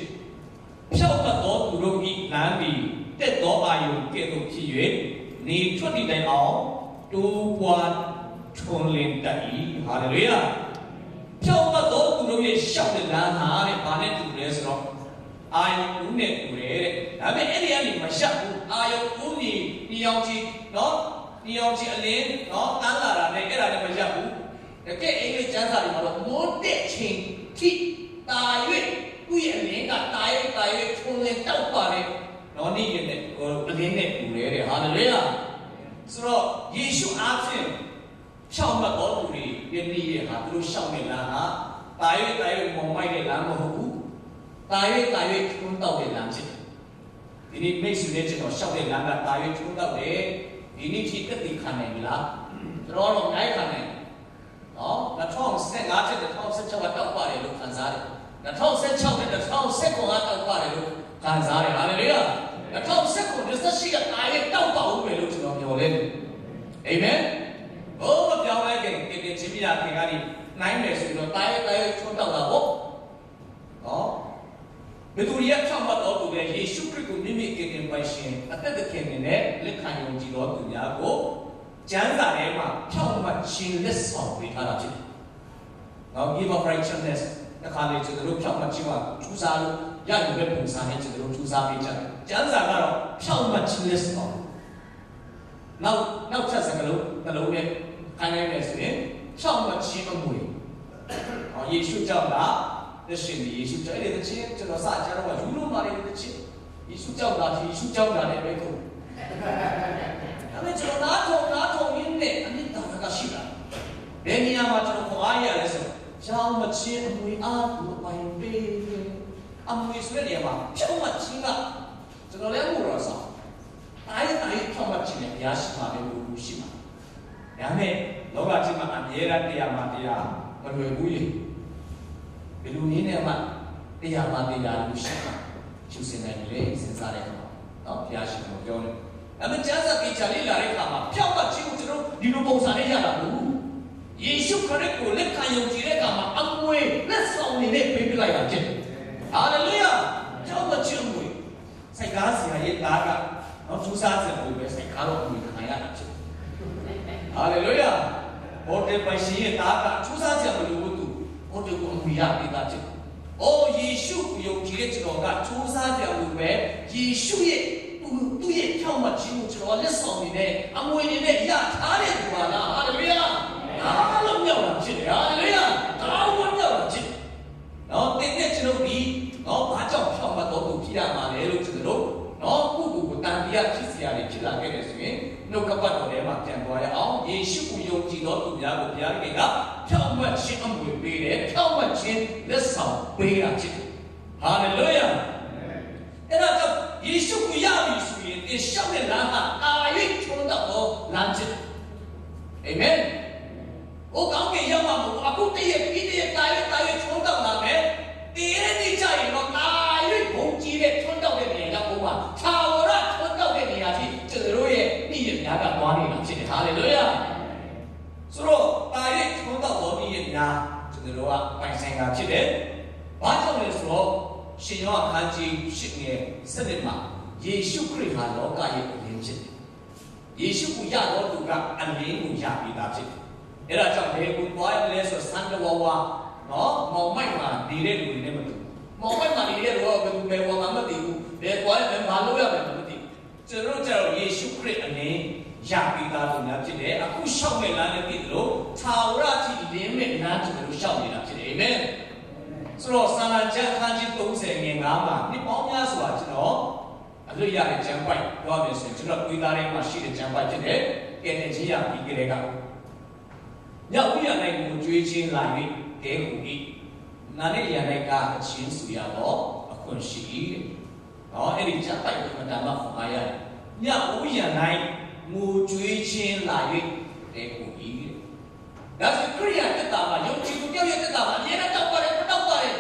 18ဖြောက်တတ်သောသူတို့၏လမ်းပြီးတက်သောအာယုကဲ့သို့ဖြစ်၍နေထွက်တည်တိုင်အောင်တိုးပွားထွန်းလင်းတတ်၏ဟာလေလုယာဖြောက်တတ်သောသူတို့ရဲ့ရှောက်တဲ့လမ်းဟာတဲ့ဘာနဲ့တူလဲဆိုတော့အာယုဦးနဲ့တူတယ်တဲ့ဒါပေမဲ့အဲ့ဒီကနေမရှောက်ဘူးအာယုဦးနေဒီအောင်ကြီးဒီအောင်ကြီးအလင်းတန်းလာတာနဲ့အဲ့ဒါလည်းမရှောက်ဘူးတကယ်အင်္ဂလိပ်ကျမ်းစာတွေမှာတော့မိုးတက်ချင်းထိတာ၍သူ့ရဲ့အလင်းကတာ၍ထုံလင်းတောက်ပါတယ်နေ့ရက်နဲ့အလင်းနဲ့တူတယ်တဲ့ဟာလေလုယာဆိုတော့ယေရှုအားဖြင့်ရှောက်မှတ်တော်သူတွေယနေ့ရက်ဟာသူတို့ရှောက်နေလမ်းဟာတာ၍မုံမိုက်တဲ့လမ်းမဟုတ်ဘူးတာ၍ထုံတောက်တဲ့လမ်းဖြစ်တယ်ဒီနေ့မိတ်ဆွေနဲ့ကျွန်တော်ရှောက်တဲ့လမ်းကတာ၍ထုံတောက်တယ်ဒီနေ့ထိတက်တည်ခံနိုင်ပြီလားကျွန်တော်တော့နိုင်ခံနိုင်2015ချက်2016ကတောက်ပါတယ်လို့ခံစားတယ်2016နဲ့2019ကတောက်ပါတယ်လို့ခံစားတယ်ဟာလေလုယာ2019 28ကတာရဲ့တောက်ပါဦးမယ်လို့ကျွန်တော်ပြောတယ်အာမင်ဘုမပြောင်းလဲခင်တင်ချင်းပြခင်ကနေနိုင်မယ်ဆိုတော့တာရဲ့ချုံတောက်တာပေါ့ဘယ်သူရဖြောင့်မတ်တော်သူလဲယေရှုခရစ်ကိုမိမိကင်ပိုင်ရှင်အသက်သခင်နဲ့လက်ခံယုံကြည်တော်သူများကိုကျမ်းစာထဲမှာဖြောင့်မတ်ခြင်းလက်ဆောင်ပေးထားတာဖြစ်တယ်။ Now give of righteousness တခါလေကျွန်တော်တို့ဖြောင့်မတ်ခြင်းကထူးစားလို့ ရယူတဲ့ပုံစံနဲ့ကျွန်တော်တို့စူးစမ်းပေးကြတယ်ကျမ်းစာကတော့ဖြောင့်မတ်ခြင်းလက်ဆောင်နောက်ချက်စကလုံးနှလုံးနဲ့ခိုင်းလိုက်မယ်ဆိုရင်ဖြောင့်မတ်ခြင်းအမွေယေရှုကြောင့်လားသက်ရှင်ဒီယေရှုကြောင့်အဲ့ဒီချင်းကျွန်တော်စကြတော့ယူလို့မာတယ်တဲ့ချင်းယေရှုကြောင့်လားယေရှုကြောင့်လားလည်းပဲကုန်ဒါပေမဲ့ကျွန်တော်နားထောင်ရင်းနဲ့အနိတ္တကရှိတာဘယ်နေရာမှာကျွန်တော်ခေါ်အားရလဲဆိုကြောင့်မချင်းအမွေအားကိုပိုင်ပေးအမွေဆိုတဲ့နေရာမှာဖြောင့်မတ်ခြင်းကကျွန်တော်လည်းမို့တော့ဆောတိုင်းဖြောင့်မတ်ခြင်းနဲ့ဘုရားရှိခိုးတယ်လို့ရှိမှာဒါနဲ့လောကကြီးမှာအမြဲတမ်းတရားမှတရားမလွယ်ဘူးလေဘယ်လိုနည်းနဲ့မှတရားမှတရားလို့ရှိမှာကျူစင်တယ်လေစဉ်းစားတဲ့အခါမှာနော်ဘုရားရှိခိုးပြောတယ်ဒါပေမဲ့ကျမ်းစာပေးချလေ့လာတဲ့အခါမှာဖြောင့်မတ်ခြင်းကိုကျွန်တော်ဒီလိုပုံစံနဲ့ရတာဘူးယေရှုခရစ်ကိုလက်ခံယုံကြည်တဲ့အခါမှာအမွေလက်ဆောင်နေနဲ့ပေးပြလိုက်တာဖြစ်တယ်ဟာလေလုယာဖြောင့်မတ်ခြင်းကိုစိုက်ကားဆရာရဲ့သားကတော့ကျူးစားစံကိုပဲစိုက်ကားတော့အမွေခံရတာဖြစ်တယ်ဟာလေလုယာဘောတေပိုင်ရှင်ရဲ့သားကကျူးစားစံကိုလို့သူဘောတေကိုအမွေရပေးတာဖြစ်တယ်။အိုးယေရှုကိုယုံကြည်တဲ့ကျွန်တော်ကကျူးစားစံကိုပဲယေရှုရဲ့သူ့ရဲ့ဖြောင့်မတ်ခြင်းကိုကျွန်တော်လက်ဆောင်နေနဲ့အမွေနေနဲ့ရထားတဲ့သူပါလားဟာလေလုယာအားလုံးမြောက်တာဖြစ်တယ်ဟာလေလုယာအားလုံးမြောက်တာဖြစ်တယ်နော်တင်းတဲ့ကျွန်တော်ဒီနော်ဘာကြောင့်ဖြောင့်မတ်တော်သူဖြစ်ရမှာလဲလို့ကျွန်တော်နော်ကိုတန်တရားဖြစ်စရာတွေဖြစ်လာခဲ့တယ်ဆိုရင်နှုတ်ကပတ်တော်ထဲမှာပြန်သွားရအောင်ယေရှုကိုယုံကြည်တော်သူများကိုဘုရားခင်ကဖြောင့်မတ်ခြင်းအမွေပေးတယ်ဖြောင့်မတ်ခြင်းလက်ဆောင်ပေးတာဖြစ်တယ်ဟာလေလုယာအဲ့ဒါကြောင့်ယေရှုကိုရပြီဆိုရင်ဒီရှောက်တဲ့လမ်းဟာအာရိချုံတော့လမ်းဖြစ်အာမင်။အိုကောင်းကင်ရောက်မှာမဟုတ်အခုတည့်ရပြီးတည့်ရတာရချုံတော့လာမယ်တည့်ရနေကြရင်တော့အာရိဘုံကြီးတဲ့ချုံတော့တဲ့နေရာရောက်ဖို့ပါသာဝရချုံတော့တဲ့နေရာကြီးကျွန်တော်ရဲ့ဤရများကသွားနေတာဖြစ်တယ်ဟာလေလုယာဆိုတော့တာရချုံတော့တော်ဤရများကျွန်တော်ကပိုင်ဆိုင်တာဖြစ်တယ်ဘာကြောင့်လဲဆိုတော့ရှင်ယောဟန်အခန်းကြီး10ငယ်7မှာယေရှုခရစ်ဟာလောကရဲ့အလင်းဖြစ်တယ်ယေရှုကိုရတော်သူကအလင်းကိုရပြီးသားဖြစ်တယ်အဲ့ဒါကြောင့်ဘယ်ကိုသွားရလဲဆိုစံတဝဝနော်မောင်မိုက်မှာနေတဲ့လူတွေနဲ့မတူမောင်မိုက်မှာနေတဲ့လူကဘယ်သူပဲဝါမသိဘူးဘယ်သွားလဲမလုပ်ရမယ်မသိကျွန်တော်ကျတော့ယေရှုခရစ်အနေရပြီးသားသူများဖြစ်တယ်အခုရှောက်မဲ့လမ်းနဲ့ပြည်လို့သာဝရတိလင်းမဲ့လမ်းကျွန်တော်ရှောက်နေတာဖြစ်တယ်အာမင်ဆိုတော့စာလံကျမ်းခန်းကြီး30ငယ်9မှာဒီပေါင်းများစွာကျွန်တော်အလွတ်ရတဲ့ကျမ်းပိုက်ပြောမယ်ဆိုရင်ကျွန်တော်တွေးသားထဲမှာရှိတဲ့ကျမ်းပိုက်ဖြစ်တယ်ကဲတဲ့ကြီးရပြီးကြတဲ့ကညဝိရ၌ကိုကြွေးချင်းလာ၍တဲဟူ၏နာနဲ့ရ၌ကအချင်းစုရတော့အခွင့်ရှိ၏နော်အဲ့ဒီကျမ်းပိုက်ကိုမတမ်းမှခေါ်ရရတယ်ညဝိရ၌ငိုကြွေးချင်းလာ၍တဲဟူ၏ဒါဆိုခရိယာတက်တာမှာယုံကြည်သူပြောရတက်တာမှာအရင်တော့ပါတယ်တော့ပါတယ်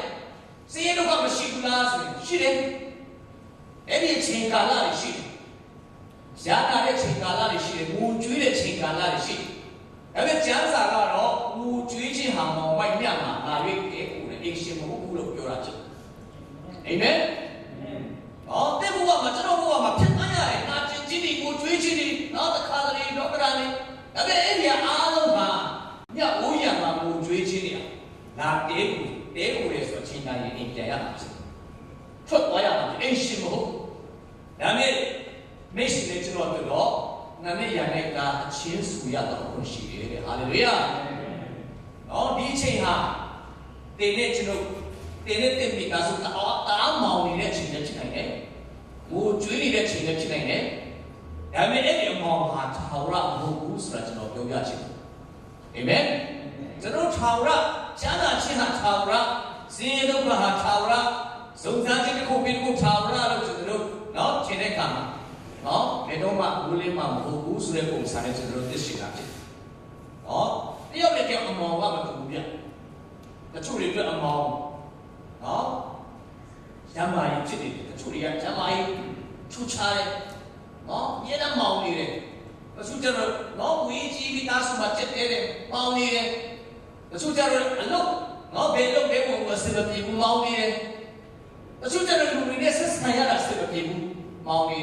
စည်ရတော့မရှိဘူးလားဆိုရင်ရှိတယ်အဲ့ဒီချိန်ကာလတွေရှိတယ်။ရှားတာတဲ့ချိန်ကာလတွေရှိတယ်။ငိုကြွေးတဲ့ချိန်ကာလတွေရှိတယ်။ဒါပေမဲ့ကျမ်းစာကတော့ငိုကြွေးခြင်းဟာမောင်မိုက်မြတ်မှာလာ၍ကဲကိုလည်းအရှင်မဟုတ်ဘူးလို့ပြောတာဖြစ်တယ်။အာမင်။ဟောတဲ့ဘုရားမှာကျွန်တော်ဘုရားမှာဖြစ်သွားရတယ်။ငါချင်းချင်းဒီကိုကြွေးခြင်းဒီနောက်တစ်ခါတည်းတော့ကြတယ်။ဒါပေမဲ့အဲ့ဒီအားလုံးမှာညဝိုးရမှာငိုကြွေးခြင်းတွေလာတဲကိုလေဆိုချိန်တိုင်းရင်ပြန်ရမှာဖြစ်တယ်။ထွက်သွားရမှာအရှင်မဟုတ်ဒါမဲ့မိတ်ဆွေတွေကျွန်တော်တို့တော့နာနဲ့ရတဲ့ကအချင်းစုရတော့ခွင့်ရှိတယ်တဲ့ဟာလေလုယာ။နော်ဒီအချိန်ဟာတင်းနဲ့ကျွန်တော်တင်းနဲ့တင်ပြီးသားဆိုတော့မောင်နေတဲ့ချိန်နဲ့ဖြစ်နိုင်တယ်။ဟိုကျွေးနေတဲ့ချိန်နဲ့ဖြစ်နိုင်တယ်။ဒါမဲ့အဲ့ဒီအမောင်ဟာထာဝရမဟုတ်ဘူးဆိုတာကျွန်တော်ပြောပြချင်တယ်။အာမင်။ကျွန်တော်ထာဝရကျမ်းစာချင်းဟာထာဝရစင်ရဒုက္ခဟာထာဝရဇုံစားခြင်းတစ်ခုပြီးတစ်ခုထာဝရလို့ကျွန်တော်တို့နော်ခြေတဲ့ကံမှာနော်ဘယ်တော့မှဘူးလေးမှမဟုတ်ဘူးဆိုတဲ့ပုံစံနဲ့ကျွန်တော်တို့သိရှိတာဖြစ်တယ်။နော်တယောက်နဲ့တယောက်အမောင်ကမတူဘူးဗျ။တချို့တွေအတွက်အမောင်နော်ကျမ်းမာရေးဖြစ်တယ်တချို့တွေကကျမ်းမာရေးချူချားတယ်နော်ညနေမောင်နေတယ်တချို့ကျတော့နော်ဝေးကြီးပြီးသားဆိုမှချက်တဲတယ်မောင်နေတယ်တချို့ကျတော့အလုပ်နော်ဘယ်လုပ်ဘယ်ပုံစံပြေဘူးမောင်နေတယ်တချို့ကျတော့လူတွေနဲ့ဆက်ဆံရတာစက်ပြေဘူးမောင်နေ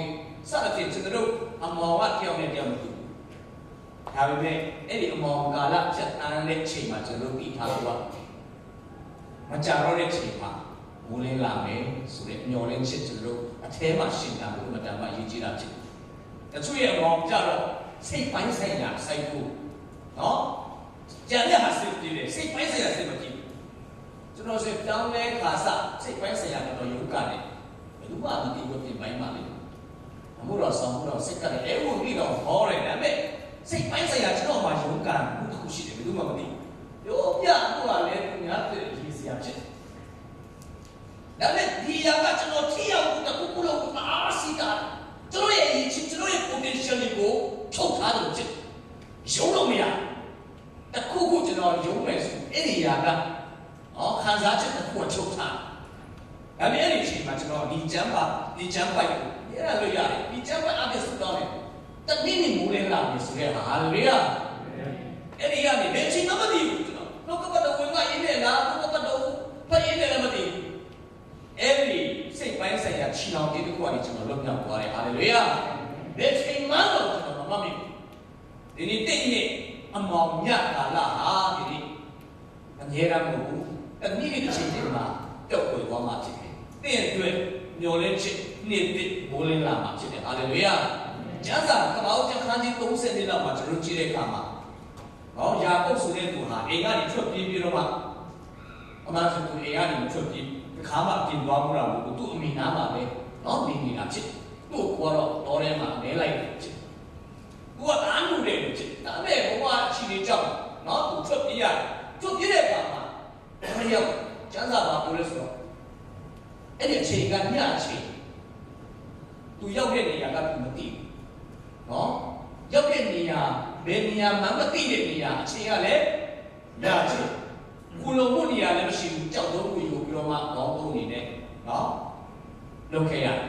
စသဖြင့်ကျွန်တော်တို့အမောင်ကတယောက်နဲ့တယောက်မတူဘူးဒါပေမဲ့အဲ့ဒီအမောင်ကာလဖြတ်တန်းတဲ့ချိန်မှာကျွန်တော်တို့ပြီးထားလို့မကြတော့တဲ့ချိန်မှာ မိုးလင်းလာမယ်ဆိုတဲ့မျောလင်းချက်ကျွန်တော်တို့အထဲမှာရှင်းတာဘုရားမှာရည်ကြည်တာဖြစ်တချို့ရဲ့အမောင်ကြတော့စိတ်ပိုင်းဆိုင်ရာစိုက်ဖို့နော်ကြံတဲ့ဟာစိတ်ကြည့်တယ်စိတ်ပိုင်းဆိုင်ရာစိတ်မကြည့်ကျွန်တော်စိတ်တောင်းလဲခါစားစိတ်ပိုင်းဆိုင်ရာတော့ယုံကြတယ်ဘယ်သူမှမသိဘူးပြင်ပိုင်းမှာလေအမှုတော်ဆောင်မှုတော်စိတ်ကလည်းအဲ့လိုပြီးတော့ဟောတယ်ဒါပေမဲ့စိတ်ပိုင်းဆိုင်ရာကျွန်တော်မှယုံကြတယ်ဘုသူရှိတယ်ဘယ်သူမှမသိရောပြမှုကလည်းသူများတဲ့ရေးစရာဖြစ်တယ်ဒါပေမဲ့ဒီရကကျွန်တော်ထိရောက်တခုခုလို့အားစီတာကျွန်တော်ရဲ့အချင်းကျွန်တော်ရဲ့ potential ကိုထုတ်ထားလို့ဖြစ်ရုံးလို့မရတခုခုကျွန်တော်ရုံးမယ်ဆိုအဲ့ဒီရကခံစားချက်တစ်ခုထုတ်ထားဒါပေမဲ့အဲ့ဒီအချိန်မှာကျွန်တော်ဒီချမ်းပိုက်ကိုရရလို့ရတယ်ဒီချမ်းပိုက်အပြည့်စုံတော့တယ်တနည်းနည်းမိုးလဲလာပြီဆိုတဲ့ဟာလေရအဲ့ဒီကနေဘယ်ချိန်မှမသိဘူးကျွန်တော်နှုတ်ကပတ်တော်ဝင်ကရင်းနေလားနှုတ်ကပတ်တော်ဖတ်ရင်းနေလည်းမသိဘူးအဲ့ဒီစိတ်ပိုင်းဆိုင်ရာချီနှောင်တဲ့တစ်ခုကနေကျွန်တော်လွတ်မြောက်သွားတယ်ဟာလေလုယာဘယ်ချိန်မှတော့ကျွန်တော်မမေ့ဘူးဒီနေ့တင့်ရဲ့အမောင်မြတ်ကာလဟာဒီနေ့အငြင်းရမှုတနည်းနည်းတစ်ချိန်ချိန်မှာပျောက်ကွယ်သွားမှာဖြစ်တယ်တင့်အတွက်မျောလင်းချက်နေ့တစ်မိုးလင်းလာမှာဖြစ်တယ်ဟာလေလုယာကျမ်းစာကမ္ဘာ့ကျမ်းခန်းကြီး30နှစ်လောက်မှာကျွန်တော်ကြည့်တဲ့အခါမှာယာကုပ်ဆိုတဲ့သူဟာအိမ်ကနေထွက်ပြေးပြီးတော့မှအမှန်ဆိုသူအိမ်ကနေထွက်ပြေးခါမှပြင်သွားမှုတော့သူ့အမိနာမှာပဲနေနေတာဖြစ်သူ့ကိုတော့တော်ထဲမှာလဲလိုက်တယ်ဖြစ်သူကအားမှုတယ်ဖြစ်ဒါပေမဲ့ဘဝအချီလေးကြောက်သူထွက်ပြေးရတယ်ထွက်ပြေးတဲ့အခါမှာဘယ်ရောက်ကျမ်းစာမှာပြောလို့ဆိုတော့အဲ့ဒီအချိန်ကညအချိန်သူရောက်တဲ့နေရာကသူမသိဘူးရောက်တဲ့နေရာဘယ်နေရာမှမသိတဲ့နေရာအချိန်ကလည်းညအချိန်ကိုလုံးမှုနေရာလည်းမရှိဘူးကြောက်တော့ကိုယူပြီးတော့မှကောင်းဆုံးနေနဲ့လုပ်ခဲ့ရတယ်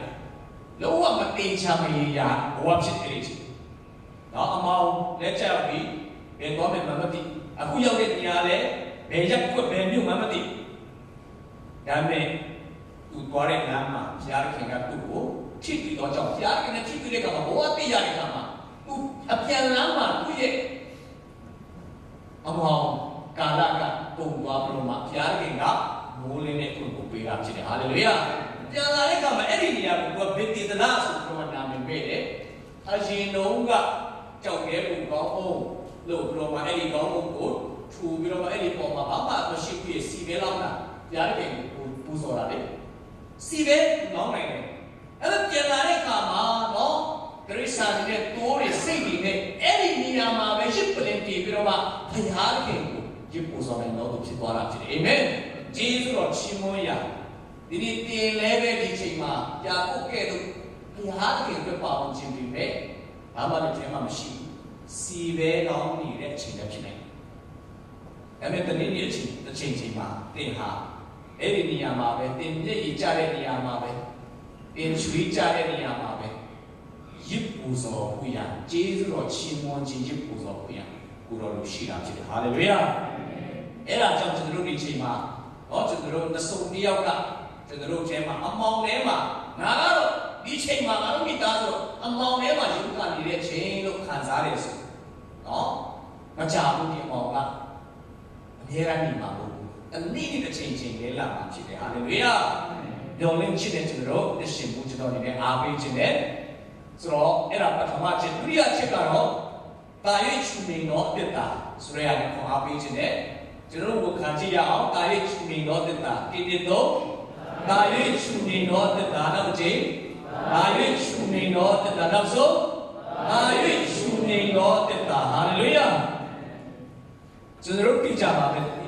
လုံးဝမတင်ချမရရဘဝဖြစ်တဲ့ချိန်အမောင်လက်ချက်ပြီးဘယ်သွားမှမသိအခုရောက်တဲ့နေရာလည်းဘယ်ရက်ကွက်ဘယ်မြို့မှမသိဒါပေမဲ့သူသွားတဲ့လမ်းမှာဘုရားခင်ကသူ့ကိုထိပြီးတော့ကြောက်ဘုရားခင်နဲ့ထိပြီးတဲ့အခါမှာဘဝသိရတဲ့အခါမှာသူအပြန်လမ်းမှာသူ့ရဲ့အမောင်ကာလကပုံသွားပြီးတော့မှဘုရားခင်ကမိုးလင်းတဲ့ခုကိုပေးတာဖြစ်တယ်ဟာလေလုယာပြန်လာတဲ့အခါမှာအဲ့ဒီနေရာကိုသူကဗေတိသနာဆိုပြီးတော့နာမည်ပေးတယ်အရင်တုန်းကကြောက်ရဲကိုကောင်းအောင်လို့ပြီးတော့မှအဲ့ဒီကောင်းအောင်ကိုထူပြီးတော့မှအဲ့ဒီပေါ်မှာဘာမှမရှိဘူးစီပဲလောက်တာဘုရားခင်ကိုပူဇော်တာလေစီပဲနောင်းနိုင်တယ်အဲ့ဒါပြန်လာတဲ့အခါမှာဂရိစာနဲ့တိုးရစိတ်တွေနဲ့အဲ့ဒီနေရာမှာပဲရစ်ပလင်တည်ပြီးတော့မှဘုရားခင်ကိုရစ်ပူဇော်နိုင်တော့သူဖြစ်သွားတာဖြစ်တယ်အာမင်ဂျေဇုတော်ချီးမွမ်းရဒီနေ့တင်လဲပဲဒီချိန်မှာယာကုပ်ကဲ့သို့ဘုရားခင်အတွက်ပါဝင်ခြင်းပြီးမဲ့ဘာမှလည်းထဲမှာမရှိဘူးစီပဲကောင်းနေတဲ့အချိန်လည်းဖြစ်နေတယ်ဒါပေမဲ့တနေ့နေ့အချိန်မှာတင်ဟာအဲ့ဒီနေရာမှာပဲတင်မျက်ရည်ကျတဲ့နေရာမှာပဲတင်ချွေးကျတဲ့နေရာမှာပဲရစ်ပူဇော်ဖို့ရဂျေဇုတော်ချီးမွမ်းခြင်းရစ်ပူဇော်ဖို့ရကိုတော်လူရှိတာဖြစ်တယ်ဟာလေလုယာအဲ့ဒါကြောင့်ကျွန်တော်တို့ဒီချိန်မှာကျွန်တော်တို့နှစ်စုံတစ်ယောက်ကကျွန်တော်တို့ထဲမှာအမောင်ထဲမှာငါကတော့ဒီချိန်မှာငါတို့မိသားစုအမောင်ထဲမှာယုံကြည်နေတဲ့ချိန်လို့ခံစားရတယ်ဆိုမကြဘူးဒီအမောင်ကအမြဲတမ်းနေမှာမဟုတ်ဘူးအနည်းနဲ့တစ်ချိန်လေးလာမှာဖြစ်တယ်ဟာလေလုယာညောင်းလင်းချစ်တဲ့ကျွန်တော်တို့အရှင်ဘုရားတော်နေတဲ့အားပေးခြင်းနဲ့ဆိုတော့အဲ့ဒါပထမချက်ဒုတိယချက်ကတော့တာ၍ချူနေတော့အတ္တဆိုရတဲ့ခေါ်အားပေးခြင်းနဲ့ကျွန်တော်တို့ခံကြည့်ရအောင်တာ၍ချူနေတော့အတ္တတိတိတော့တာ၍ချူနေတော့အတ္တနောက်တစ်ချိန်တာ၍ချူနေတော့အတ္တနောက်ဆုံးတာ၍ချူနေတော့အတ္တဟာလေလုယာကျွန်တော်တို့ပြကြပါမယ်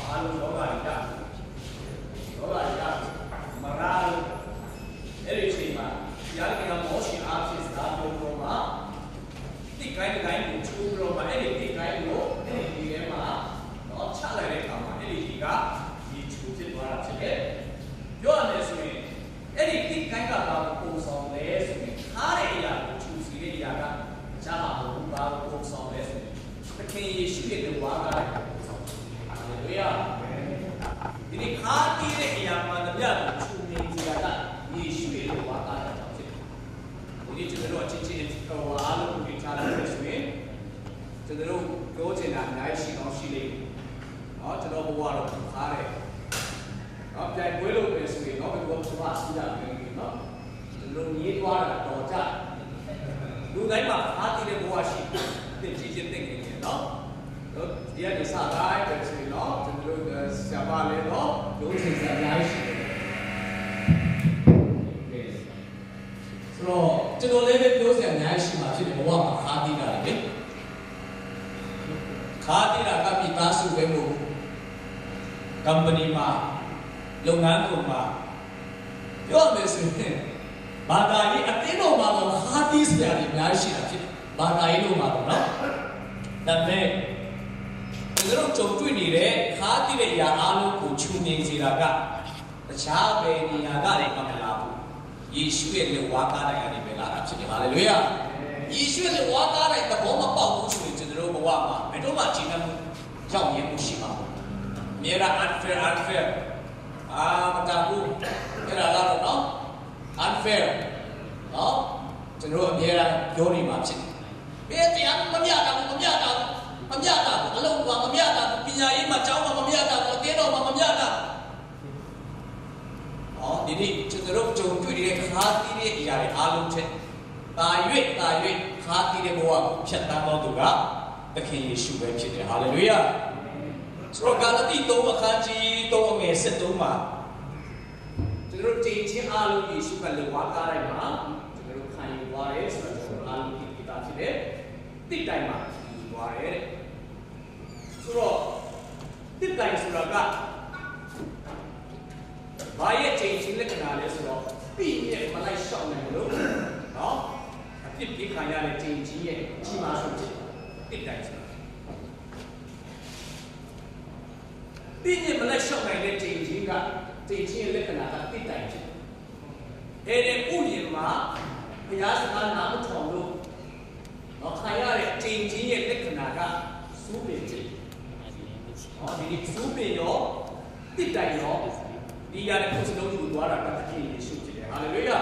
အားလုံးလောကကြီးကမရာအဲ့ဒီချိန်မှာဒီအားကမောရှိအားဖြင့်စကားပြောတော့မှဒီကိုင်းကိုချိုးတော့မှအဲ့ဒီကိုင်းကိုအဲ့ဒီထဲမှာတော့ချလိုက်တဲ့အခါမှာအဲ့ဒီကဒီချိုးဖြစ်သွားတာဖြစ်တယ်ပြောရမယ်ဆိုရင်အဲ့ဒီကိုင်းကဘာကိုပုံဆောင်လဲဆိုရင်ခါတဲ့အရာကိုချိုးစီတဲ့အရာကအခြားမှာဘာကိုပုံဆောင်လဲဆိုရင်သခင်ယေရှုရဲ့ဝါကလိုက်ပုံဆောင်ဟာလေလုယာဒီခါတည်တဲ့အရာမှာတပြတ်ကိုချိုးနေကြတာယေရှုရဲ့ဝါကလိုက်ဖြစ်တယ်ဒီကျွန်တော်အချင်းချင်းဟိုအားလုံးကိုကြားလိုက်ဆိုရင်ကျွန်တော်ပြောချင်တာအများကြီးရှိကောင်းရှိလိမ့်မယ်เนาะကျွန်တော်ဘဝတော့ခါတယ်เนาะပြိုင်ပွဲလို့ပဲဆိုရင်เนาะဘယ်လိုဆိုတာစီးတာလဲเนาะကျွန်တော်ညီးသွားတာတော့ကြလူတိုင်းမှာခါတည်တဲ့ဘဝရှိတယ်ကြည့်ချင်းသိနေတယ်เนาะဒီကနေစတိုင်းပဲဆိုရင်เนาะကျွန်တော်ဆရာမလေးเนาะပြောချင်စရာအများကြီးရှိတယ်ဆိုတော့ကျွန်တော်လည်းပြောစရာအများကြီးရှိမှာဖြစ်တယ်ဘဝမှာခါတည်တာလေခါတည်တာကမိသားစုပဲမို့ company မှာလုပ်ငန်းကုန်မှာပြောမယ်ဆိုရင်ဘာသာရေးအတင်းတော်မှာတော့ခါတည်စရာတွေအများကြီးရှိတာဖြစ်တယ်ဘာသာရေးလို့မှာတော့เนาะဒါပေမဲ့ကျွန်တော်ကြုံတွေ့နေတဲ့ခါတည်တဲ့အရာအလုံးကိုခြုံငိမ့်စေတာကတခြားဘယ်နေရာကလည်းမလာဘူးယေရှုရဲ့လက်ဝါးကားတိုင်းကနေပဲလာတာဖြစ်တယ်ဟာလေလုယာယေရှုရဲ့လက်ဝါးကားတိုင်းသဘောမပေါက်ဘူးဆိုရင်ကျွန်တော်ဘဝမှာဘယ်တော့မှဂျင်းနှမှုရောက်ရမှုရှိမှာမဟုတ်ဘူးမြေရာ unfair မတဘူးအဲ့ဒါကတော့နော် unfair နော်ကျွန်တော်အများအားပြောနေမှာဖြစ်တယ်ဘယ်တရားမမြတာဘူးအလုံးကမမြတာဘူးပညာရေးမှာကျောင်းမှာမမြတာဘူးအတင်းတော်မှာမမြတာဒီနေ့ကျွန်တော်ကြုံတွေ့နေတဲ့ခါတီးတဲ့အရာတွေအားလုံးချက်တာ၍ခါတီးတဲ့ဘဝကိုဖြတ်သန်းတော်သူကသခင်ယေရှုပဲဖြစ်တယ်ဟာလေလုယာဆိုတော့ဂါလတိ3အခန်းကြီး3အငယ်73မှာကျွန်တော်တင်ချင်းအားလုံးယေရှုကလေဝါကားတိုင်းမှာကျွန်တော်ခံယူသွားတယ်ဆိုတော့ကျွန်တော်အားလုံးဒီတာဖြစ်တယ်တစ်တိုင်မှာယူသွားတယ်ဆိုတော့တစ်တိုင်ဆိုတာကဘာရဲ့ချိန်ချင်းလက္ခဏာလဲဆိုတော့ပြည့်ရဲ့မလိုက်ရှောင်းနိုင်လို့နော်အဖြစ်ပြခံရတဲ့ချိန်ချင်းရဲ့ကြီးမားဆုံးဖြစ်တစ်တိုင်ဆိုတာပြည့်ရဲ့မလိုက်ရှောင်းနိုင်တဲ့ချိန်ချင်းကချိန်ချင်းရဲ့လက္ခဏာကတစ်တိုင်ဖြစ်အဲ့ဒီဥယျာဉ်မှာဘုရားစကားနာမထောင်လို့နော်ခံရတဲ့ချိန်ချင်းရဲ့လက္ခဏာကစူးပင်ဖြစ်ဟောဒီစူးပင်ရောတစ်တိုင်ရောဒီရတဲ့ကိုစလုံးကိုသွားတာကတကယ်ယေရှုဖြစ်တယ်ဟာလေလုယာ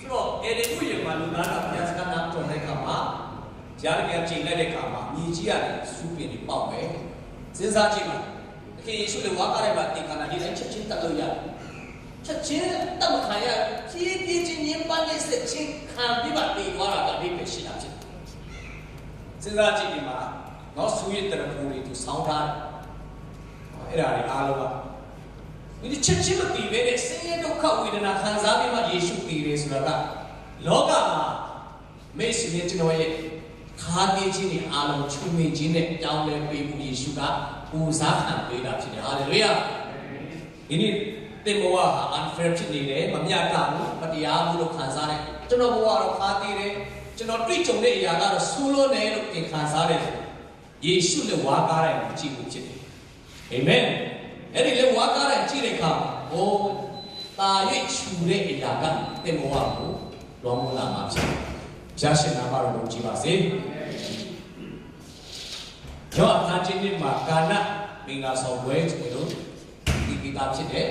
ဆိုတော့အဲ့ဒီဥယျာဉ်မှာလူသားကဘုရားစကားနားတော်တဲ့အခါမှာကြားရတဲ့ချိန်လိုက်တဲ့အခါမှာညီကြီးရတယ်စူးပင်တွေပေါက်မယ်စဉ်းစားကြည့်ပါတကယ်ယေရှုလည်းဝါကားလိုက်ပါတင်ခါနာဒီတိုင်းချက်ချင်းတက်လို့ရတယ်ချက်ချင်းတက်မခံရဖြည်းဖြည်းချင်းညင်ပန်းနဲ့ဆက်ချင်းခံပြီးပါတေသွားတာကဒီပဲရှိတာဖြစ်စဉ်းစားကြည့်ဒီမှာနော်ဆူရတဲ့တရဖူတွေသူဆောင်းထားတယ်အဲ့ဒါတွေအားလုံးကဒီချက်ချင်းမတည်ပဲနဲ့ဆင်းရဲဒုက္ခဝေဒနာခံစားပြီးမှယေရှုတည်တယ်ဆိုတာကလောကမှာမိတ်ဆွေနဲ့ကျွန်တော်ရဲ့ခါးသေးခြင်းတွေအားလုံးခြုံငိမ့်ခြင်းနဲ့ကြောင်းလဲပေးမှုယေရှုကပူဇော်ခံပေးတာဖြစ်တယ်ဟာလေလုယာဒီနေ့တင်ဘဝဟာ unfair ဖြစ်နေတယ်မမျှတဘူးမတရားဘူးလို့ခံစားတယ်ကျွန်တော်ဘဝတော့ခါးသေးတယ်ကျွန်တော်တွေ့ကြုံတဲ့အရာကတော့ဆူလို့နေလို့သင်ခံစားတယ်ယေရှုလည်းဝါကားတိုင်းကြည့်ဖို့ဖြစ်တယ်အာမင်အဲ့ဒီလေဝါကားတိုင်းကြည့်တဲ့အခါဟိုတာ၍ခြူတဲ့အရာကတင်ဘဝကိုလောမလာမှာဖြစ်တယ်။ရှားရှင်နာမတော်ကိုကြည်ပါစေ။ယောအခန်းကြီး1မှာကာနမင်္ဂလာဆောင်ပွဲကျွန်တော်ဒီကိတာဖြစ်တဲ့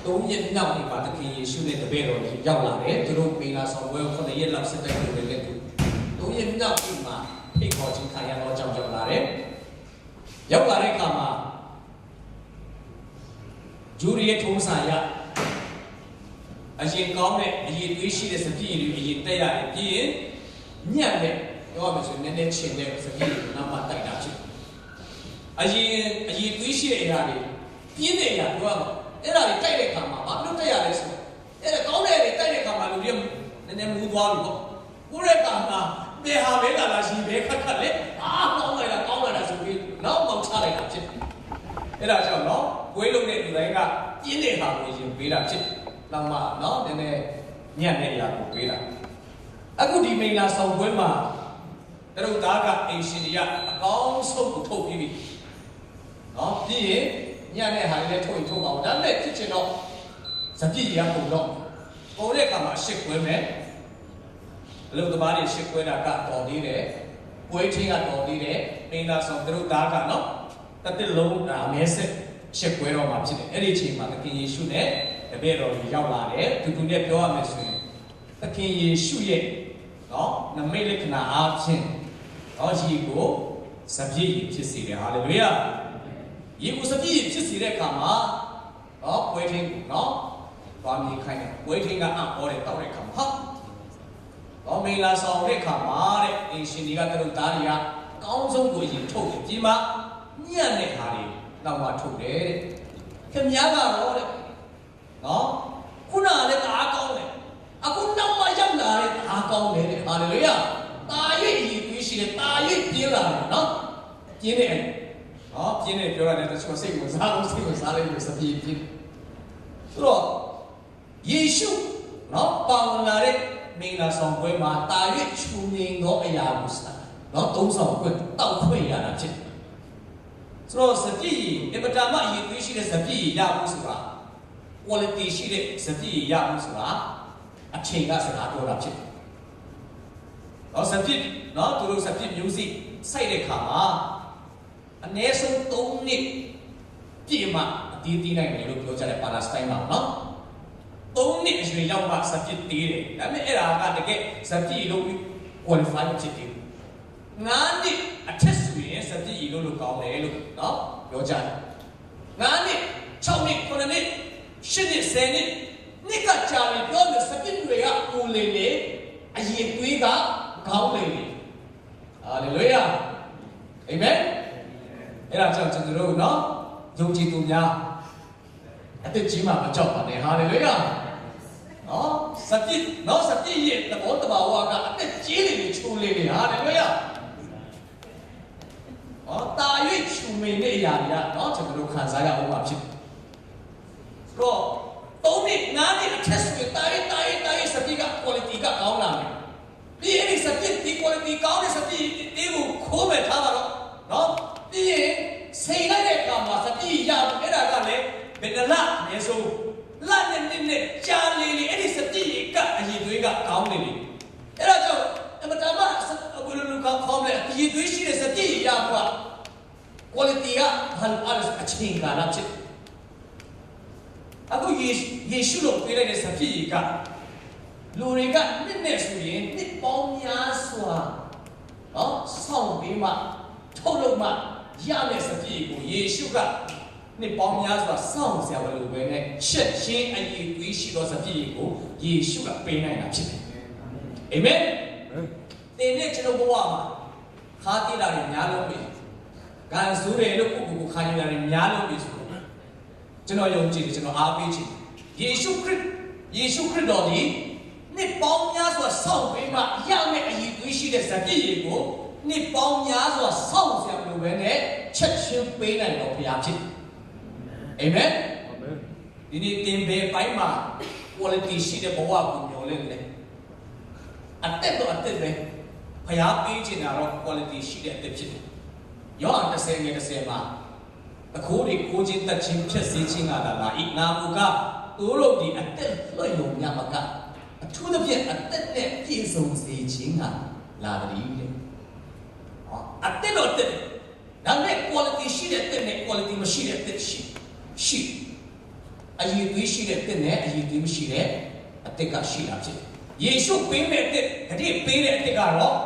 3ရက်နောက်ဒီမှာသခင်ယေရှုနဲ့တပည့်တော်ကြီးရောက်လာတယ်။သူတို့မင်္ဂလာဆောင်ပွဲကို9ရက်လောက်ဆက်တိုက်လုပ်တယ်သူ။3ရက်နောက်ဒီမှာဖိတ်ခေါ်ခြင်းခံရတော့ကြောင်းရောက်လာတယ်။ရောက်လာတဲ့အခါမှာဂျူရီရဲ့ထုံးစံရအရင်ကောင်းတဲ့အရင်တွေးရှိတဲ့စပြည့်တွေအရင်တက်ရတယ်ပြီးရင်ညံ့တဲ့တော့မှဆိုနည်းနည်းချင်တဲ့စပြည့်တွေနောက်မှတိုက်တာဖြစ်အရင်တွေးရှိတဲ့အရာတွေပြင်းတဲ့အရာပြောရမှာအဲ့ဒါတွေတိုက်တဲ့အခါမှာဘာလို့တက်ရလဲဆိုတော့အဲ့ဒါကောင်းတဲ့တွေတိုက်တဲ့အခါမှာလူတွေနည်းနည်းမူးသွားပြီပေါ့ကိုယ့်ရဲ့ကံမှာတေဟာပဲလာရှိပဲခက်ခက်လေကောင်းလိုက်တာဆိုပြီးနောက်မှချလိုက်တာဖြစ် အဲ့ဒါကြောင့်နော်ပွဲလုံးတဲ့လူတိုင်းကပြင်းတဲ့ဟာကိုရင်ပေးတာဖြစ်နောက်မှနော်နည်းနည်းညံ့တဲ့အရာကိုပေးတာအခုဒီမင်္ဂလာဆောင်ပွဲမှာတို့သားကအင်ရှင်တွေကအကောင်းဆုံးကိုထုတ်ပြီးပြီနော်ပြီးရင်ညံ့တဲ့ဟာတွေလည်းထုတ်ရင်ထုတ်အောင်ဒါနဲ့ဖြစ်ချင်တော့စပြည့်ရပုံတော့ပုံတဲ့အခါမှာရှစ်ပွဲမယ်အလုပ်သမားတွေရှစ်ပွဲတာကတော်သေးတယ်ပွဲချင်းကတော်သေးတယ်မင်္ဂလာဆောင်တို့သားကနော်တစ်တစ်လုံးအမဲဆက်ရှစ်ပွဲတော့မှာဖြစ်တယ်အဲ့ဒီအချိန်မှာသခင်ယေရှုနဲ့တပည့်တော်တွေရောက်လာတယ်သူနဲ့ပြောရမယ်ဆိုရင်သခင်ယေရှုရဲ့နော်နမိတ်လက္ခဏာအားဖြင့်တော့ရေကိုစပြည့်ဖြစ်စေတယ်ဟာလေလုယာရေကိုစပြည့်ဖြစ်စေတဲ့အခါမှာနော်ပွဲချင်းနော်ဘာမြင်ခိုင်းတယ်ပွဲချင်းကအံ့ဩတယ်တောက်တဲ့အခါမှာတော့မင်္ဂလာဆောင်တဲ့အခါမှာတဲ့အင်ရှင်တွေကတို့သားတွေကအကောင်းဆုံးကိုရင်ထုတ်တယ်ပြီးမှညံ့တဲ့ဟာတွေနောက်မှထုတ်တယ်တဲ့ခင်ဗျားကတော့တဲ့နော်ခုနကလည်းအားကောင်းတယ်အခုနောက်မှရောက်လာတဲ့အားကောင်းတယ်တဲ့ဟာလေလုယာတာ၍ရည်သွေးရှိတယ်တာ၍ပြင်းလာတယ်နော်ပြင်းတယ်နော်ပြင်းတယ်ပြောရတယ်တချို့စိတ်ကိုစားလို့စိတ်ကိုစားလိုက်လို့စပြည့်ပြင်းဆိုတော့ယေရှုနော်ပေါင်လာတဲ့မင်္ဂလာဆောင်ပွဲမှာတာ၍ချူငိမ်သောအရာကိုစားနော်သုံးဆောင်ခွင့်တောက်ခွင့်ရတာဖြစ်ဆိုတော့စပြည့်အပတာမရည်သွေးရှိတဲ့စပြည့်ရဖို့ဆိုတာ quality ရှိတဲ့စပြည့်ရဖို့ဆိုတာအချိန်ကစကားပြောတာဖြစ်တယ်။တော့စပြည့်နော်သူတို့စပြည့်မျိုးစိစိုက်တဲ့ခါမှာအနည်းဆုံး3နှစ်ပြည့်မှအတီးတီးနိုင်တယ်လို့ပြောကြတယ်ပါလက်စတိုင်းမှာနော်3နှစ်အရွယ်ရောက်မှစပြည့်တီးတယ်ဒါပေမဲ့အဲ့ဒါကတကယ်စပြည့်လို့ qualify ဖြစ်တယ်9နှစ်အထက်ဆိုရင်စပြည့်လို့ကောင်းတယ်လို့နော်ပြောကြတယ်9နှစ်6နှစ်9နှစ်10နှစ်10နှစ်နိကကြာပြီးပြောလို့စပြည့်တွေကပူလေလေအရင်သွေးကခေါင်းလေလေဟာလေလုယာအာမင်အဲ့ဒါကြောင့်ကျွန်တော်တို့နော်ယုံကြည်သူများအသက်ကြီးမှမကြောက်ပါနဲ့ဟာလေလုယာနော်စပြည့်နော်စပြည့်ရဲ့သဘောတဘာဝကအသက်ကြီးလေလေချူလေလေဟာလေလုယာဟောတာ၍ချူမိန်တဲ့အရာတွေကနော်ကျွန်တော်တို့ခံစားရအောင်ပါဖြစ်တော့3နှစ်9နှစ်အထက်ဆိုတာရေးစပြည့်က quality ကကောင်းလာမယ်ဒီအဲ့ဒီစပြည့်ဒီ quality ကောင်းတဲ့စပြည့်ဒီကိုခိုးမဲ့ထားပါတော့နော်ဒီရင်စိတ်လိုက်တဲ့အခါမှာစပြည့်ရအဲ့ဒါကလည်းဘယ်တလအနည်းဆုံးလနဲ့ကြာလေလေအဲ့ဒီစပြည့်ကအရင်သွေးကကောင်းနေလေအဲ့ဒါကြောင့်အမတမဘယ်လိုကောင်းလဲအရင်သွေးရှိတဲ့စပြည့်ရဖို့ quality ကဟန်အားအချင်းကလာချစ်အခုယေရှုလို့ပြောလိုက်တဲ့စပြည့်ကလူတွေကနှစ်နဲ့ဆိုရင်နှစ်ပေါင်းများစွာနော်ဆောင်းပြီးမှထုတ်လို့မှရမယ့်စပြည့်ကိုယေရှုကနှစ်ပေါင်းများစွာစောင့်ဆရာဘယ်လိုပဲနဲ့ချက်ချင်းအရေးသွေးရှိသောစပြည့်ကိုယေရှုကပေးနိုင်တာဖြစ်တယ်အာမင်ဒီနေ့ကျွန်တော်ဘဝမှာခါတိလာတွေများလို့ပြီကံဆိုးတယ်လို့ကိုခံရတာတွေများလို့ပြီဆိုတော့ကျွန်တော်ယုံကြည်တယ်ကျွန်တော်အားပေးချင်ယေရှုခရစ်တော်ဒီနှစ်ပေါင်းများစွာစောင့်ပြီးမှရမယ့်အရေးသွေးရှိတဲ့စပြည့်ကိုနှစ်ပေါင်းများစွာစောင့်ဆရာဘယ်လိုပဲနဲ့ချက်ချင်းပေးနိုင်တော်ဘုရားဖြစ်အာမင်ဒီနေ့တင်ပေပိုင်းမှာ quality ရှိတဲ့ဘဝကိုမျှော်လင့်တယ်အသက်တော့အသက်ပဲဘုရားပေးချင်တာတော့ quality ရှိတဲ့အသက်ဖြစ်တယ်ယောဟန်10:10မှာအခိုးတွေကိုချင်းတက်ချင်းဖြစ်စေခြင်းကလာဤနာမူကသူတို့ဒီအသက်လွှတ်ယုံညမကအထူးသဖြင့်အသက်နဲ့ပြည့်စုံစေခြင်းကလာတယ်တဲ့အသက်တော့တက်ဒါနဲ့ quality ရှိတဲ့အသက်နဲ့ quality မရှိတဲ့အသက်ရှိအရေးသွေးရှိတဲ့အသက်နဲ့အရေးသွေးမရှိတဲ့အသက်ကရှိတာဖြစ်ယေရှုပေးမဲ့အသက်တတိပေးတဲ့အသက်ကတော့